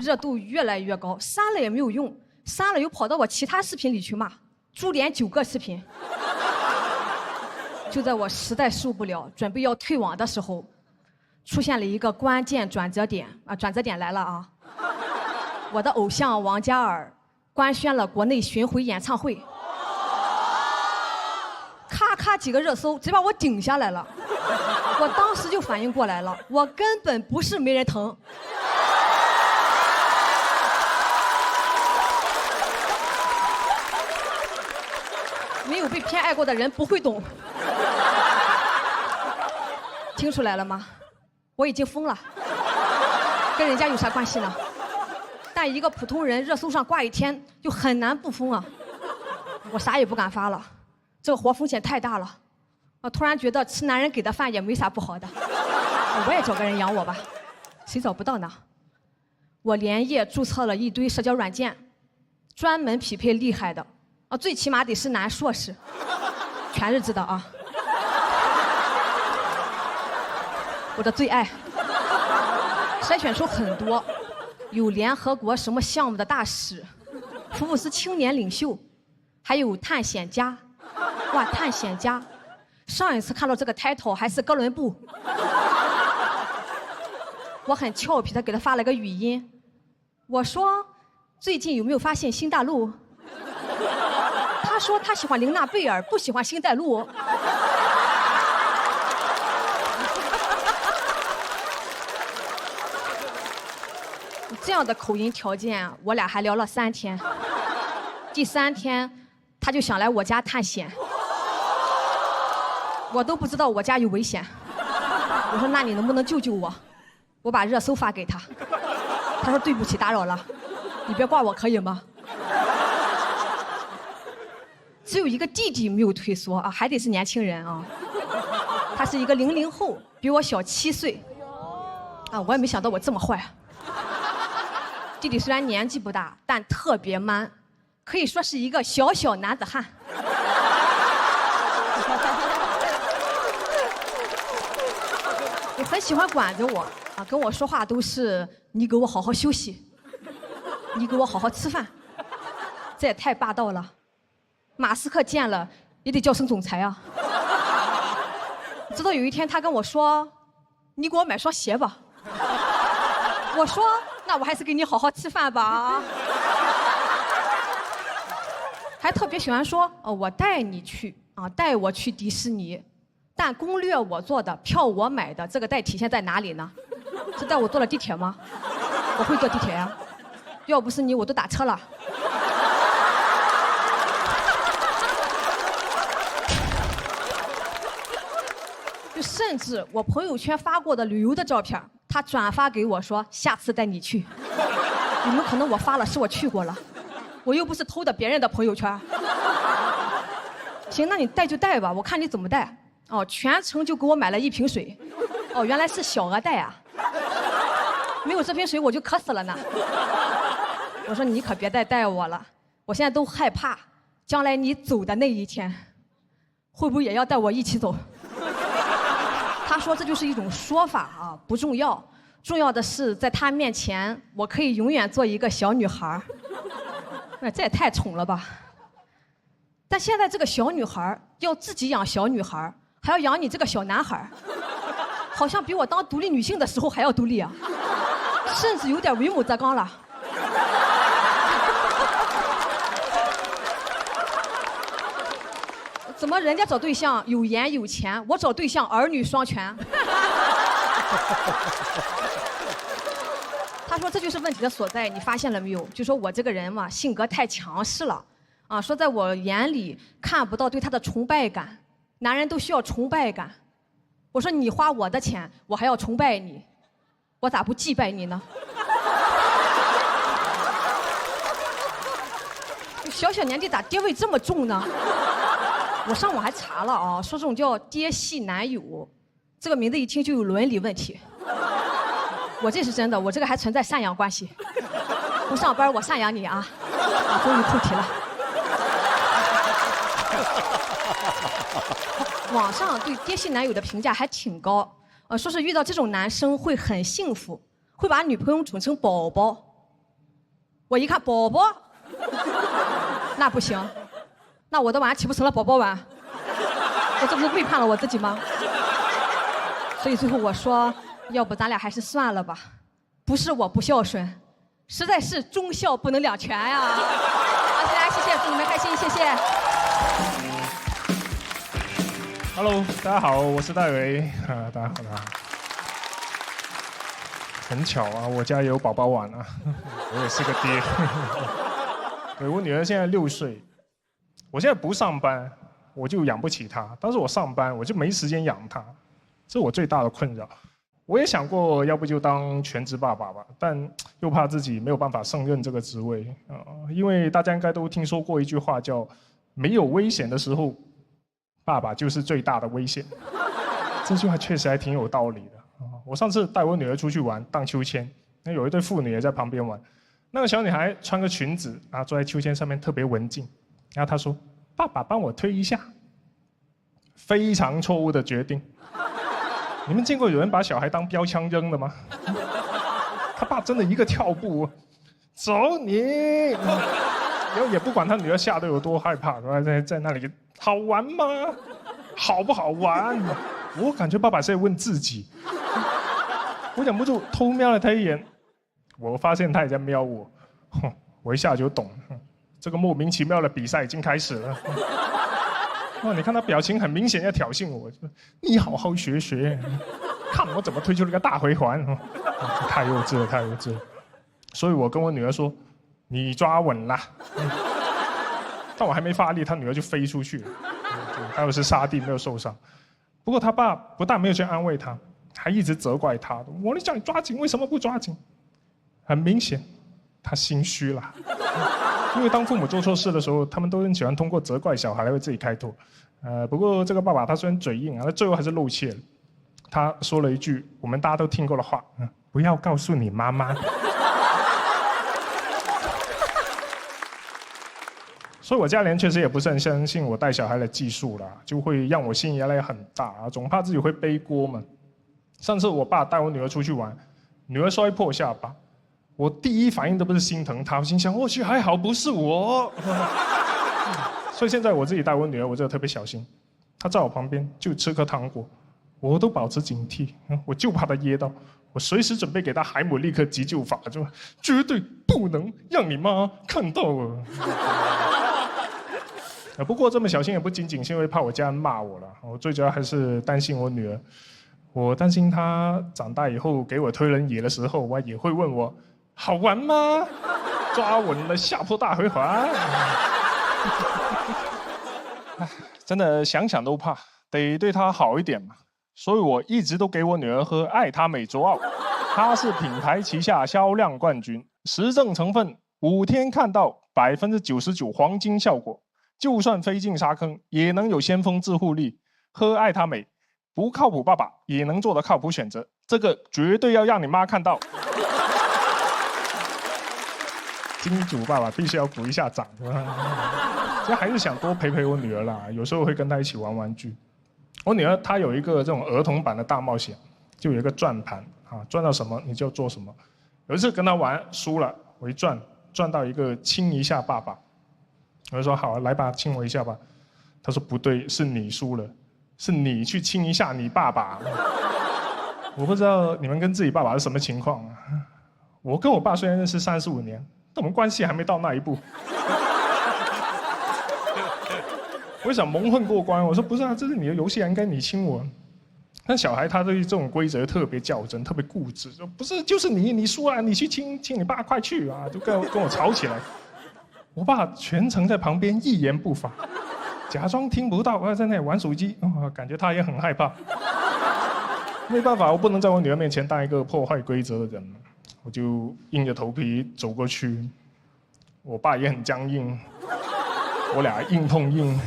热度越来越高，删了也没有用，删了又跑到我其他视频里去骂，株连9个视频。就在我实在受不了，准备要退网的时候，出现了一个关键转折点啊！转折点来了啊！我的偶像王嘉尔官宣了国内巡回演唱会，咔咔几个热搜，直接把我顶下来了。我当时就反应过来了，我根本不是没人疼。没有被偏爱过的人不会懂。听出来了吗？我已经疯了，跟人家有啥关系呢？但一个普通人热搜上挂一天，就很难不疯啊！我啥也不敢发了，这个活风险太大了。我突然觉得吃男人给的饭也没啥不好的，我也找个人养我吧。谁找不到呢？我连夜注册了一堆社交软件，专门匹配厉害的啊，最起码得是男硕士，全日制的啊。我的最爱，筛选出很多，有联合国什么项目的大使，福布斯青年领袖，还有探险家。哇，探险家！上一次看到这个 title 还是哥伦布。我很俏皮的给他发了个语音，我说最近有没有发现新大陆？他说他喜欢玲娜贝尔，不喜欢星黛露。这样的口音条件，我俩还聊了3天。第3天，他就想来我家探险，我都不知道我家有危险。我说那你能不能救救我？我把热搜发给他，他说对不起打扰了，你别挂我可以吗？只有一个弟弟没有退缩啊，还得是年轻人啊。他是一个00后，比我小7岁。啊，我也没想到我这么坏。弟弟虽然年纪不大，但特别 man， 可以说是一个小小男子汉。你很喜欢管着我啊，跟我说话都是你给我好好休息，你给我好好吃饭，这也太霸道了。马斯克见了也得叫声总裁啊。直到有一天他跟我说：“你给我买双鞋吧。”我说：“那我还是给你好好吃饭吧。”还特别喜欢说：“哦，我带你去啊，带我去迪士尼。”但攻略我做的，票我买的，这个带体现在哪里呢？是带我坐了地铁吗？我会坐地铁呀，要不是你，我都打车了。就甚至我朋友圈发过的旅游的照片，他转发给我说下次带你去。你们可能我发了是我去过了，我又不是偷的别人的朋友圈。行，那你带就带吧，我看你怎么带。哦，全程就给我买了1瓶水。哦，原来是小额贷啊。没有这瓶水我就渴死了呢。我说你可别再带我了，我现在都害怕，将来你走的那一天，会不会也要带我一起走？他说这就是一种说法啊，不重要，重要的是在他面前，我可以永远做一个小女孩。那这也太宠了吧！但现在这个小女孩要自己养小女孩，还要养你这个小男孩，好像比我当独立女性的时候还要独立啊，甚至有点为母则刚了。怎么人家找对象有颜有钱，我找对象儿女双全？他说这就是问题的所在，你发现了没有？就说我这个人嘛，性格太强势了，啊，说在我眼里看不到对他的崇拜感，男人都需要崇拜感。我说你花我的钱，我还要崇拜你，我咋不祭拜你呢？小小年纪咋爹味这么重呢？我上网还查了啊，说这种叫爹系男友，这个名字一听就有伦理问题。我这是真的，我这个还存在赡养关系。不上班我赡养你啊！啊，终于出题了。网上对爹系男友的评价还挺高，说是遇到这种男生会很幸福，会把女朋友宠成宝宝。我一看宝宝，那不行，那我的碗岂不成了宝宝碗？我这不是背叛了我自己吗？所以最后我说，要不咱俩还是算了吧。不是我不孝顺，实在是忠孝不能两全呀。好，大家谢谢，祝你们开心，谢谢。Hello， 大家好，我是戴维大家好，很巧啊，我家也有宝宝碗啊，我也是个爹。对，我女儿现在6岁，我现在不上班，我就养不起她；但是我上班，我就没时间养她，这是我最大的困扰。我也想过，要不就当全职爸爸吧，但又怕自己没有办法胜任这个职位因为大家应该都听说过一句话，叫“没有危险的时候，爸爸就是最大的危险”。这句话确实还挺有道理的。我上次带我女儿出去玩荡秋千，那有一对父女也在旁边玩。那个小女孩穿个裙子啊，坐在秋千上面特别文静。然后她说：“爸爸帮我推一下。”非常错误的决定。你们见过有人把小孩当标枪扔的吗？他爸真的一个跳步，走你！然后也不管他女儿吓得有多害怕，在那里好玩吗？好不好玩？我感觉爸爸是在问自己。我忍不住偷瞄了他一眼，我发现他也在瞄我，我一下就懂，这个莫名其妙的比赛已经开始了。你看他表情很明显要挑衅我，你好好学学，看我怎么推出了个大回环，太幼稚了，太幼稚了。所以我跟我女儿说，你抓稳啦。但我还没发力，他女儿就飞出去了，还有是沙地没有受伤。不过他爸不但没有去安慰他，还一直责怪他。我叫你抓紧，为什么不抓紧？很明显，他心虚了。因为当父母做错事的时候，他们都很喜欢通过责怪小孩来为自己开脱。不过这个爸爸他虽然嘴硬他最后还是露怯了。他说了一句我们大家都听过的话：不要告诉你妈妈。所以我家人确实也不是很相信我带小孩的技术啦，就会让我心理压力很大总怕自己会背锅嘛。上次我爸带我女儿出去玩，女儿摔破下巴。我第一反应都不是心疼她，我心想去还好不是我。所以现在我自己带我女儿，我真的特别小心。她在我旁边就吃颗糖果，我都保持警惕，我就怕她噎到，我随时准备给她海姆立克急救法，就绝对不能让你妈看到不过这么小心也不仅仅是因为怕我家人骂我了，我最主要还是担心我女儿。我担心她长大以后给我推轮椅的时候，我也会问我。好玩吗？抓稳了下坡大回环。真的想想都怕，得对她好一点嘛。所以我一直都给我女儿喝爱他美卓奥，它是品牌旗下销量冠军，实证成分5天看到99%黄金效果，就算飞进沙坑也能有先锋自护力。喝爱他美，不靠谱爸爸也能做的靠谱选择，这个绝对要让你妈看到。金主爸爸必须要鼓一下掌，这还是想多陪陪我女儿啦。有时候会跟她一起玩玩具。我女儿她有一个这种儿童版的大冒险，就有一个转盘转到什么你就做什么。有一次跟她玩输了，我一转到一个亲一下爸爸，我就说好来吧，亲我一下吧。她说不对，是你输了，是你去亲一下你爸爸。我不知道你们跟自己爸爸是什么情况我跟我爸虽然认识35年。我们关系还没到那一步，我想蒙混过关。我说不是啊，这是你的游戏，应该你亲我。但小孩他对这种规则特别较真，特别固执，说不是就是你输了，你去亲你爸，快去啊，就跟我吵起来。我爸全程在旁边一言不发，假装听不到，在那里玩手机，感觉他也很害怕。没办法，我不能在我女儿面前当一个破坏规则的人，我就硬着头皮走过去。我爸也很僵硬，我俩硬碰硬，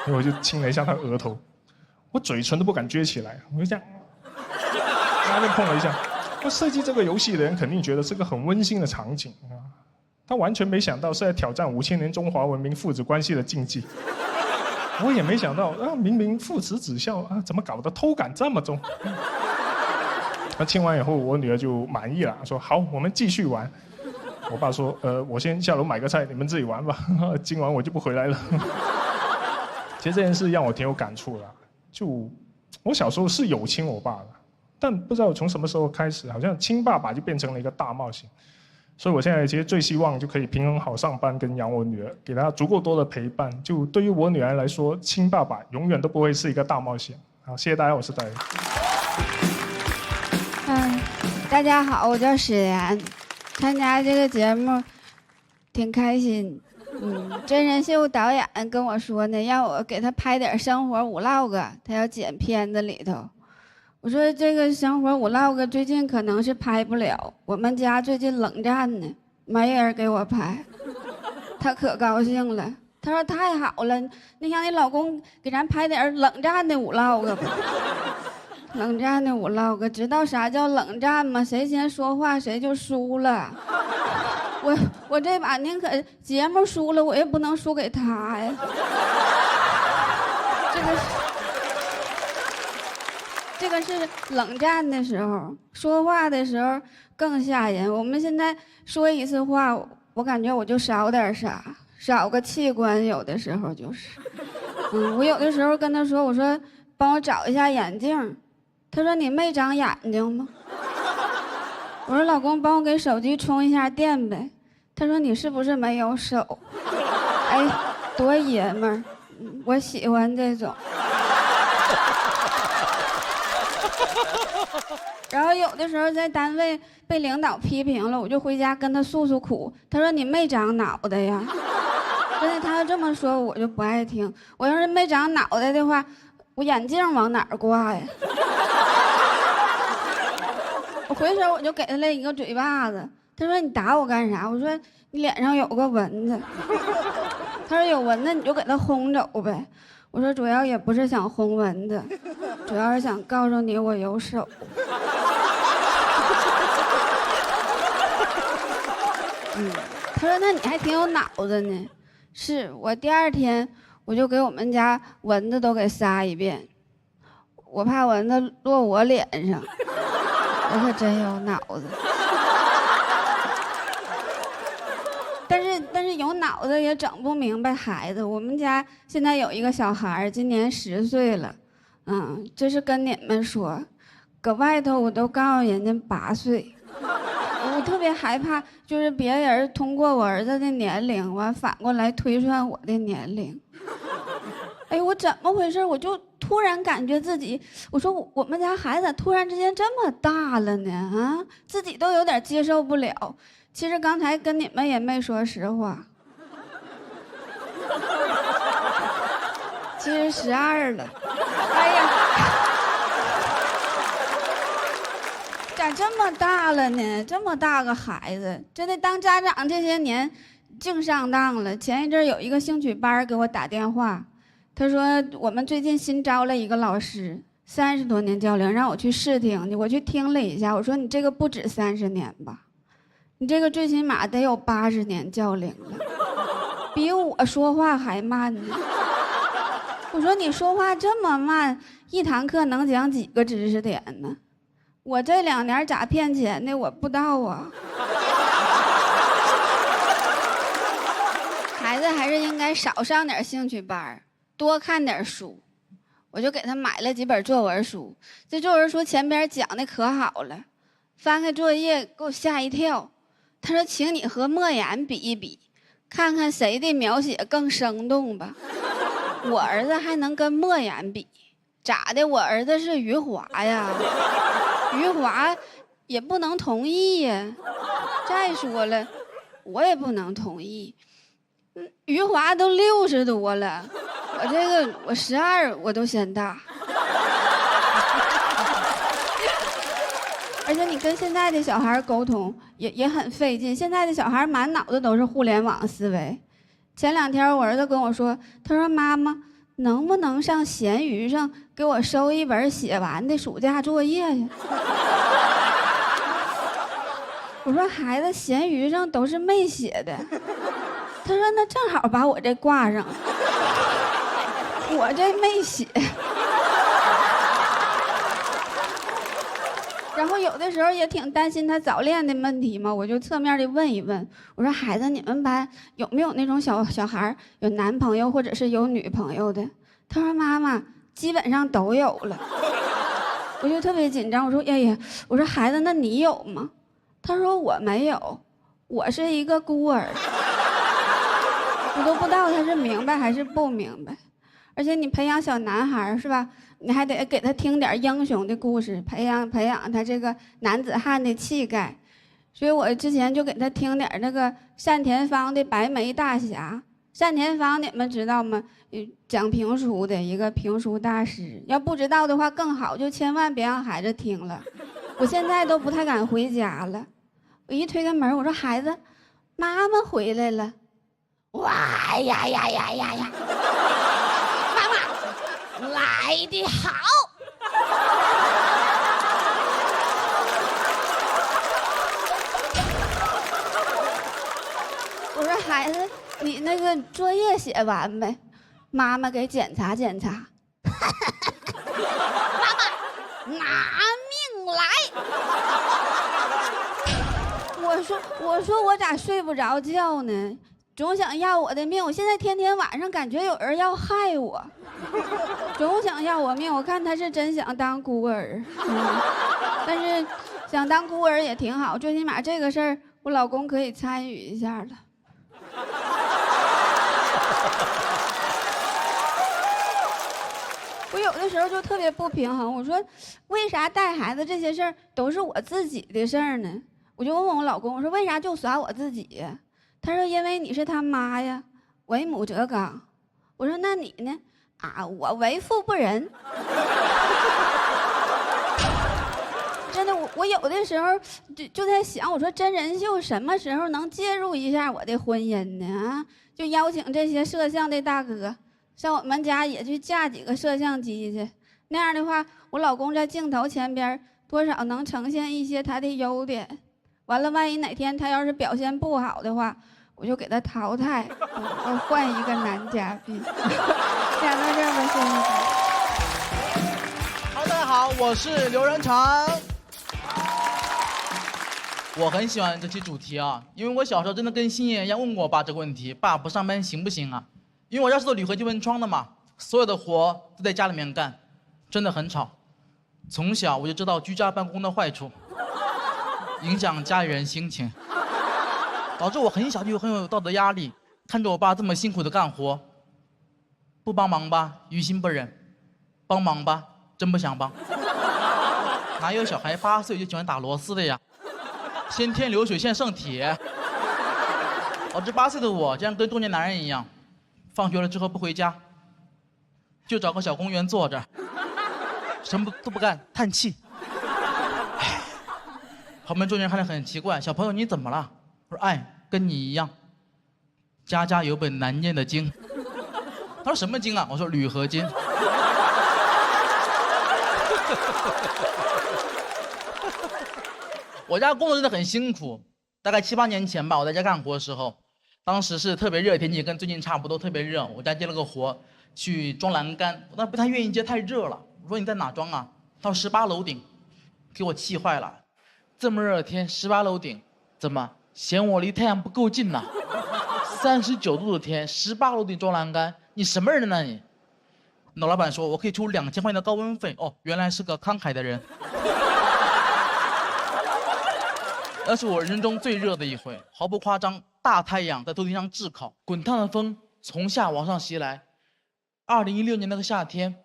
我就亲了一下他额头。我嘴唇都不敢撅起来，我就这样，他就碰了一下。我设计这个游戏的人肯定觉得是个很温馨的场景啊，他完全没想到是在挑战5000年中华文明父子关系的禁忌。我也没想到啊，明明父慈子孝啊，怎么搞得偷感这么重？那亲完以后，我女儿就满意了，说好，我们继续玩。我爸说，我先下楼买个菜，你们自己玩吧，今晚我就不回来了。其实这件事让我挺有感触的。就我小时候是有亲我爸的，但不知道从什么时候开始，好像亲爸爸就变成了一个大冒险。所以我现在其实最希望就可以平衡好上班跟养我女儿，给她足够多的陪伴。就对于我女儿来说，亲爸爸永远都不会是一个大冒险。好，谢谢大家，我是戴。大家好，我叫史岩，参加这个节目挺开心。真人秀导演跟我说呢，让我给他拍点生活vlog，他要剪片子里头。我说这个生活vlog最近可能是拍不了，我们家最近冷战呢，没人给我拍。他可高兴了，他说太好了，你让你老公给咱拍点冷战的vlog吧。冷战的vlog，知道啥叫冷战吗？谁先说话谁就输了。我这把宁可节目输了，我也不能输给他呀。这个是冷战的时候，说话的时候更吓人。我们现在说一次话，我感觉我就少点啥，少个器官，有的时候就是。我有的时候跟他说，我说帮我找一下眼镜，他说你没长眼睛吗？我说老公，帮我给手机充一下电呗。他说你是不是没有手？哎，多爷们儿，我喜欢这种。然后有的时候在单位被领导批评了，我就回家跟他诉诉苦。他说你没长脑袋呀。真的，他要这么说我就不爱听。我要是没长脑袋的话，我眼镜往哪儿挂呀？我回手我就给他了一个嘴巴子。他说你打我干啥？我说你脸上有个蚊子。他说有蚊子你就给他轰走呗。我说主要也不是想轰蚊子，主要是想告诉你我有手。他说那你还挺有脑子呢。是我第二天我就给我们家蚊子都给杀一遍，我怕蚊子落我脸上。我可真有脑子。但是有脑子也整不明白孩子。我们家现在有一个小孩，今年10岁了，这是跟你们说，搁外头我都告诉人家8岁。我特别害怕，就是别人通过我儿子的年龄，完反过来推算我的年龄。哎，我怎么回事？我就突然感觉自己，我说我们家孩子突然之间这么大了呢？啊，自己都有点接受不了。其实刚才跟你们也没说实话。其实12了。哎呀，咋这么大了呢？这么大个孩子，真的当家长这些年净上当了。前一阵有一个兴趣班给我打电话，他说我们最近新招了一个老师，30多年教龄，让我去试听。我去听了一下，我说你这个不止30年吧，你这个最起码得有80年教龄了，比我说话还慢呢。我说你说话这么慢，一堂课能讲几个知识点呢？我这2年咋骗钱的我不知道啊。孩子还是应该少上点兴趣班，多看点书。我就给他买了几本作文书，这作文书前边讲的可好了，翻开作业给我吓一跳。他说请你和莫言比一比，看看谁的描写更生动吧。我儿子还能跟莫言比，咋的？我儿子是余华呀，余华也不能同意呀。再说了，我也不能同意。余华都60多了，我12我都嫌大。而且你跟现在的小孩沟通也很费劲，现在的小孩满脑子都是互联网思维。前2天我儿子跟我说，他说妈妈，能不能上闲鱼上给我收一本写完的暑假作业呀？我说孩子，闲鱼上都是没写的。他说那正好把我这挂上，我这没写。然后有的时候也挺担心他早恋的问题嘛，我就侧面的问一问，我说孩子，你们班有没有那种小孩有男朋友或者是有女朋友的？他说妈妈，基本上都有了。我就特别紧张，我说哎呀，我说孩子，那你有吗？他说我没有，我是一个孤儿。我都不知道他是明白还是不明白。而且你培养小男孩是吧？你还得给他听点英雄的故事，培养他这个男子汉的气概。所以我之前就给他听点那个单田芳的《白眉大侠》。单田芳你们知道吗？讲评书的一个评书大师。要不知道的话更好，就千万别让孩子听了。我现在都不太敢回家了。我一推开门，我说孩子，妈妈回来了。哇呀呀呀呀呀！妈妈来得好。我说孩子，你那个作业写完没？妈妈给检查检查。妈妈拿命来！我说我咋睡不着觉呢？总想要我的命，我现在天天晚上感觉有人要害我，总想要我命。我看他是真想当孤儿，但是想当孤儿也挺好，最起码这个事儿我老公可以参与一下了。我有的时候就特别不平衡，我说为啥带孩子这些事儿都是我自己的事儿呢？我就问问我老公，我说为啥就耍我自己呀？他说因为你是他妈呀，为母则刚。我说那你呢？啊，我为富不仁。真的，我有的时候就在想，我说真人秀什么时候能介入一下我的婚姻呢？啊，就邀请这些摄像的大哥上我们家也去架几个摄像机去，那样的话，我老公在镜头前边多少能呈现一些他的优点。完了，万一哪天他要是表现不好的话，我就给他淘汰，我换一个男嘉宾。讲到这儿吧，谢谢大家。大家好，我是刘仁成。我很喜欢这期主题啊，因为我小时候真的跟星爷一样问过我爸这个问题：爸，不上班行不行啊？因为我家是做铝合金文窗的嘛，所有的活都在家里面干，真的很吵。从小我就知道居家办公的坏处，影响家里人心情，导致我很小就很有道德压力，看着我爸这么辛苦的干活，不帮忙吧于心不忍，帮忙吧真不想帮。哪有小孩8岁就喜欢打螺丝的呀？先天流水线剩铁，导致8岁的我这样跟中年男人一样，放学了之后不回家，就找个小公园坐着，什么都不干，叹气。旁边中年人看着很奇怪，小朋友你怎么了？我说哎，跟你一样，家家有本难念的经。他说什么经啊？我说铝合金。我家工作真的很辛苦，大概7、8年前吧，我在家干活的时候，当时是特别热的天气，跟最近差不多，特别热。我家接了个活，去装栏杆，我当时不太愿意接，太热了。我说你在哪装啊？他说18楼顶，给我气坏了。这么热的天，18楼顶，怎么嫌我离太阳不够近呐？39度的天，18楼顶装栏杆，你什么人呢你？那老板说我可以出2000块钱的高温费。哦，原来是个慷慨的人。那是我人生中最热的一回，毫不夸张，大太阳在头顶上炙烤，滚烫的风从下往上袭来。2016年那个夏天，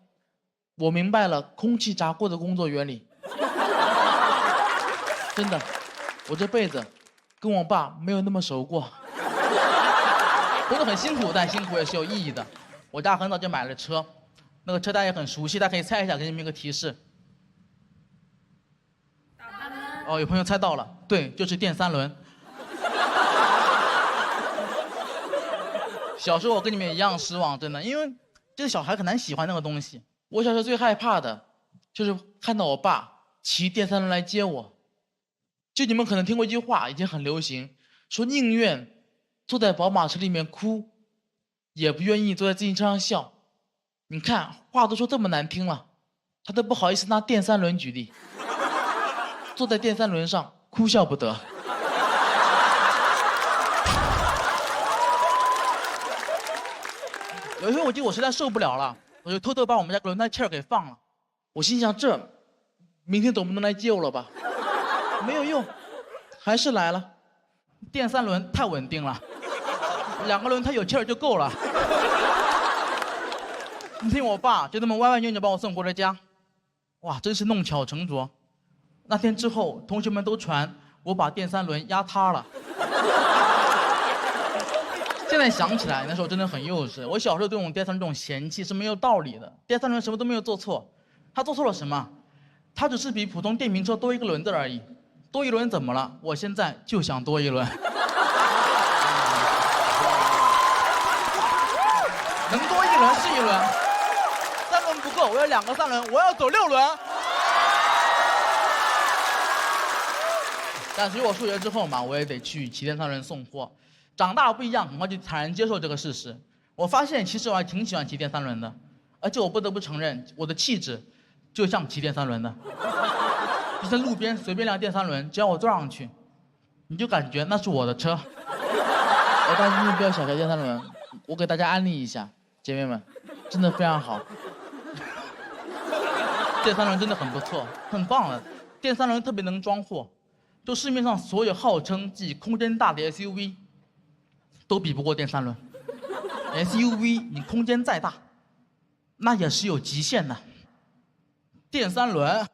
我明白了空气炸锅的工作原理。真的，我这辈子跟我爸没有那么熟过。工作很辛苦，但辛苦也是有意义的。我家很早就买了车，那个车大家也很熟悉，大家可以猜一下，给你们一个提示。哦，有朋友猜到了，对，就是电三轮。小时候我跟你们也一样失望，真的，因为这个小孩很难喜欢那个东西。我小时候最害怕的，就是看到我爸骑电三轮来接我。就你们可能听过一句话，已经很流行，说宁愿坐在宝马车里面哭，也不愿意坐在自行车上笑。你看，话都说这么难听了，他都不好意思拿电三轮举例。坐在电三轮上，哭笑不得。有一回我记得我实在受不了了，我就偷偷把我们家轮胎气儿给放了。我心想，这明天总不能来接我了吧？没有用，还是来了。电三轮太稳定了，2个轮胎有气儿就够了。你听我爸就那么歪歪扭扭把我送回了家，哇，真是弄巧成拙。那天之后，同学们都传我把电三轮压塌了。现在想起来，那时候真的很幼稚。我小时候对我们电三轮这种嫌弃是没有道理的。电三轮什么都没有做错，他做错了什么？他只是比普通电瓶车多一个轮子而已。多一轮怎么了？我现在就想多一轮。能多一轮是一轮，3轮不够，我要2个3轮，我要走6轮。但学我数学之后嘛，我也得去骑电三轮送货。长大不一样，很快就坦然接受这个事实。我发现其实我还挺喜欢骑电三轮的，而且我不得不承认，我的气质就像骑电三轮的。就在路边随便辆电三轮，只要我坐上去，你就感觉那是我的车。大家不要小瞧电三轮，我给大家安利一下，姐妹们，真的非常好。电三轮真的很不错，很棒的。电三轮特别能装货，就市面上所有号称自己空间大的 SUV， 都比不过电三轮。SUV 你空间再大，那也是有极限的。电三轮，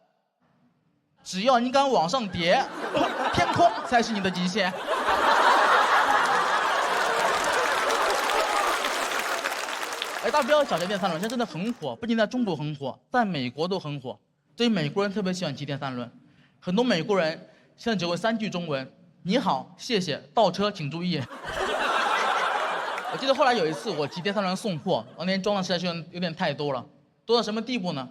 只要你敢往上叠，偏空才是你的极限。大家不要小瞧电三轮，现在真的很火，不仅在中国很火，在美国都很火。所以美国人特别喜欢骑电三轮，很多美国人现在只会3句中文：你好，谢谢，倒车请注意。我记得后来有一次我骑电三轮送货，那天装的实在是有点太多了，多到什么地步呢？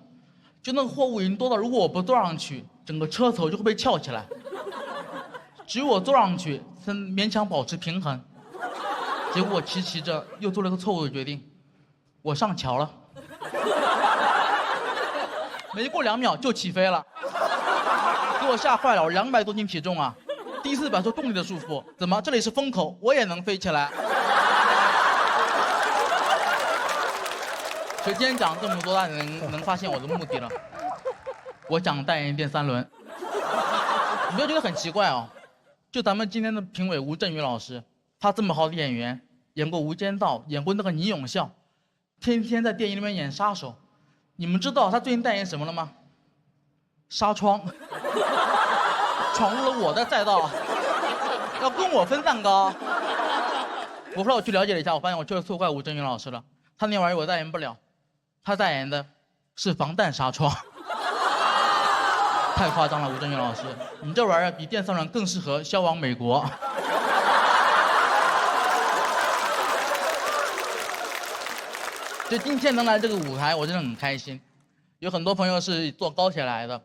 就那个货物已经多到，如果我不坐上去，整个车头就会被翘起来。只有我坐上去，才勉强保持平衡。结果我骑着又做了个错误的决定，我上桥了。没过2秒就起飞了，给我吓坏了。我200多斤体重啊，第一次摆脱重力的束缚，怎么这里是风口，我也能飞起来？所以今天讲这么多，大家能发现我的目的了。我想代言电三轮，你不要觉得很奇怪哦。就咱们今天的评委吴镇宇老师，他这么好的演员，演过《无间道》，演过那个倪永孝，天天在电影里面演杀手。你们知道他最近代言什么了吗？纱窗，闯入了我的赛道，要跟我分蛋糕。后来我去了解了一下，我发现我确实错怪吴镇宇老师了。他那玩意儿我代言不了，他代言的是防弹纱窗。太夸张了，吴镇宇老师，你这玩意儿比电三轮更适合销往美国。就今天能来这个舞台，我真的很开心。有很多朋友是坐高铁来的，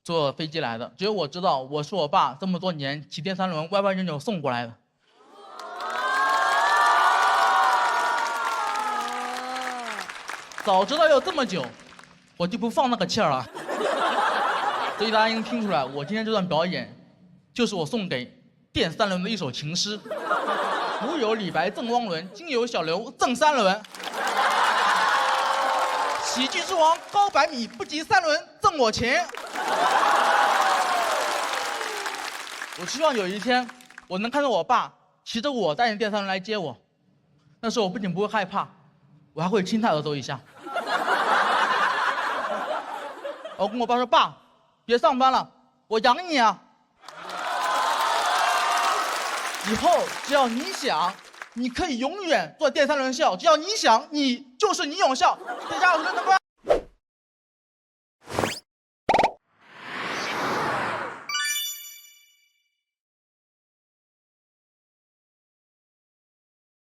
坐飞机来的，只有我知道，我是我爸这么多年骑电三轮歪歪扭扭送过来的。早知道要这么久，我就不放那个气儿了。所以大家应该听出来，我今天这段表演，就是我送给电三轮的一首情诗。古有李白赠汪伦，今有小刘赠三轮。喜剧之王高100米，不及三轮赠我情。我希望有一天，我能看到我爸骑着我带着电三轮来接我，那时候我不仅不会害怕，我还会亲他额头一下。我跟我爸说：“爸，别上班了，我养你啊。以后只要你想，你可以永远做电三轮笑，只要你想，你就是倪永孝。”这家伙说的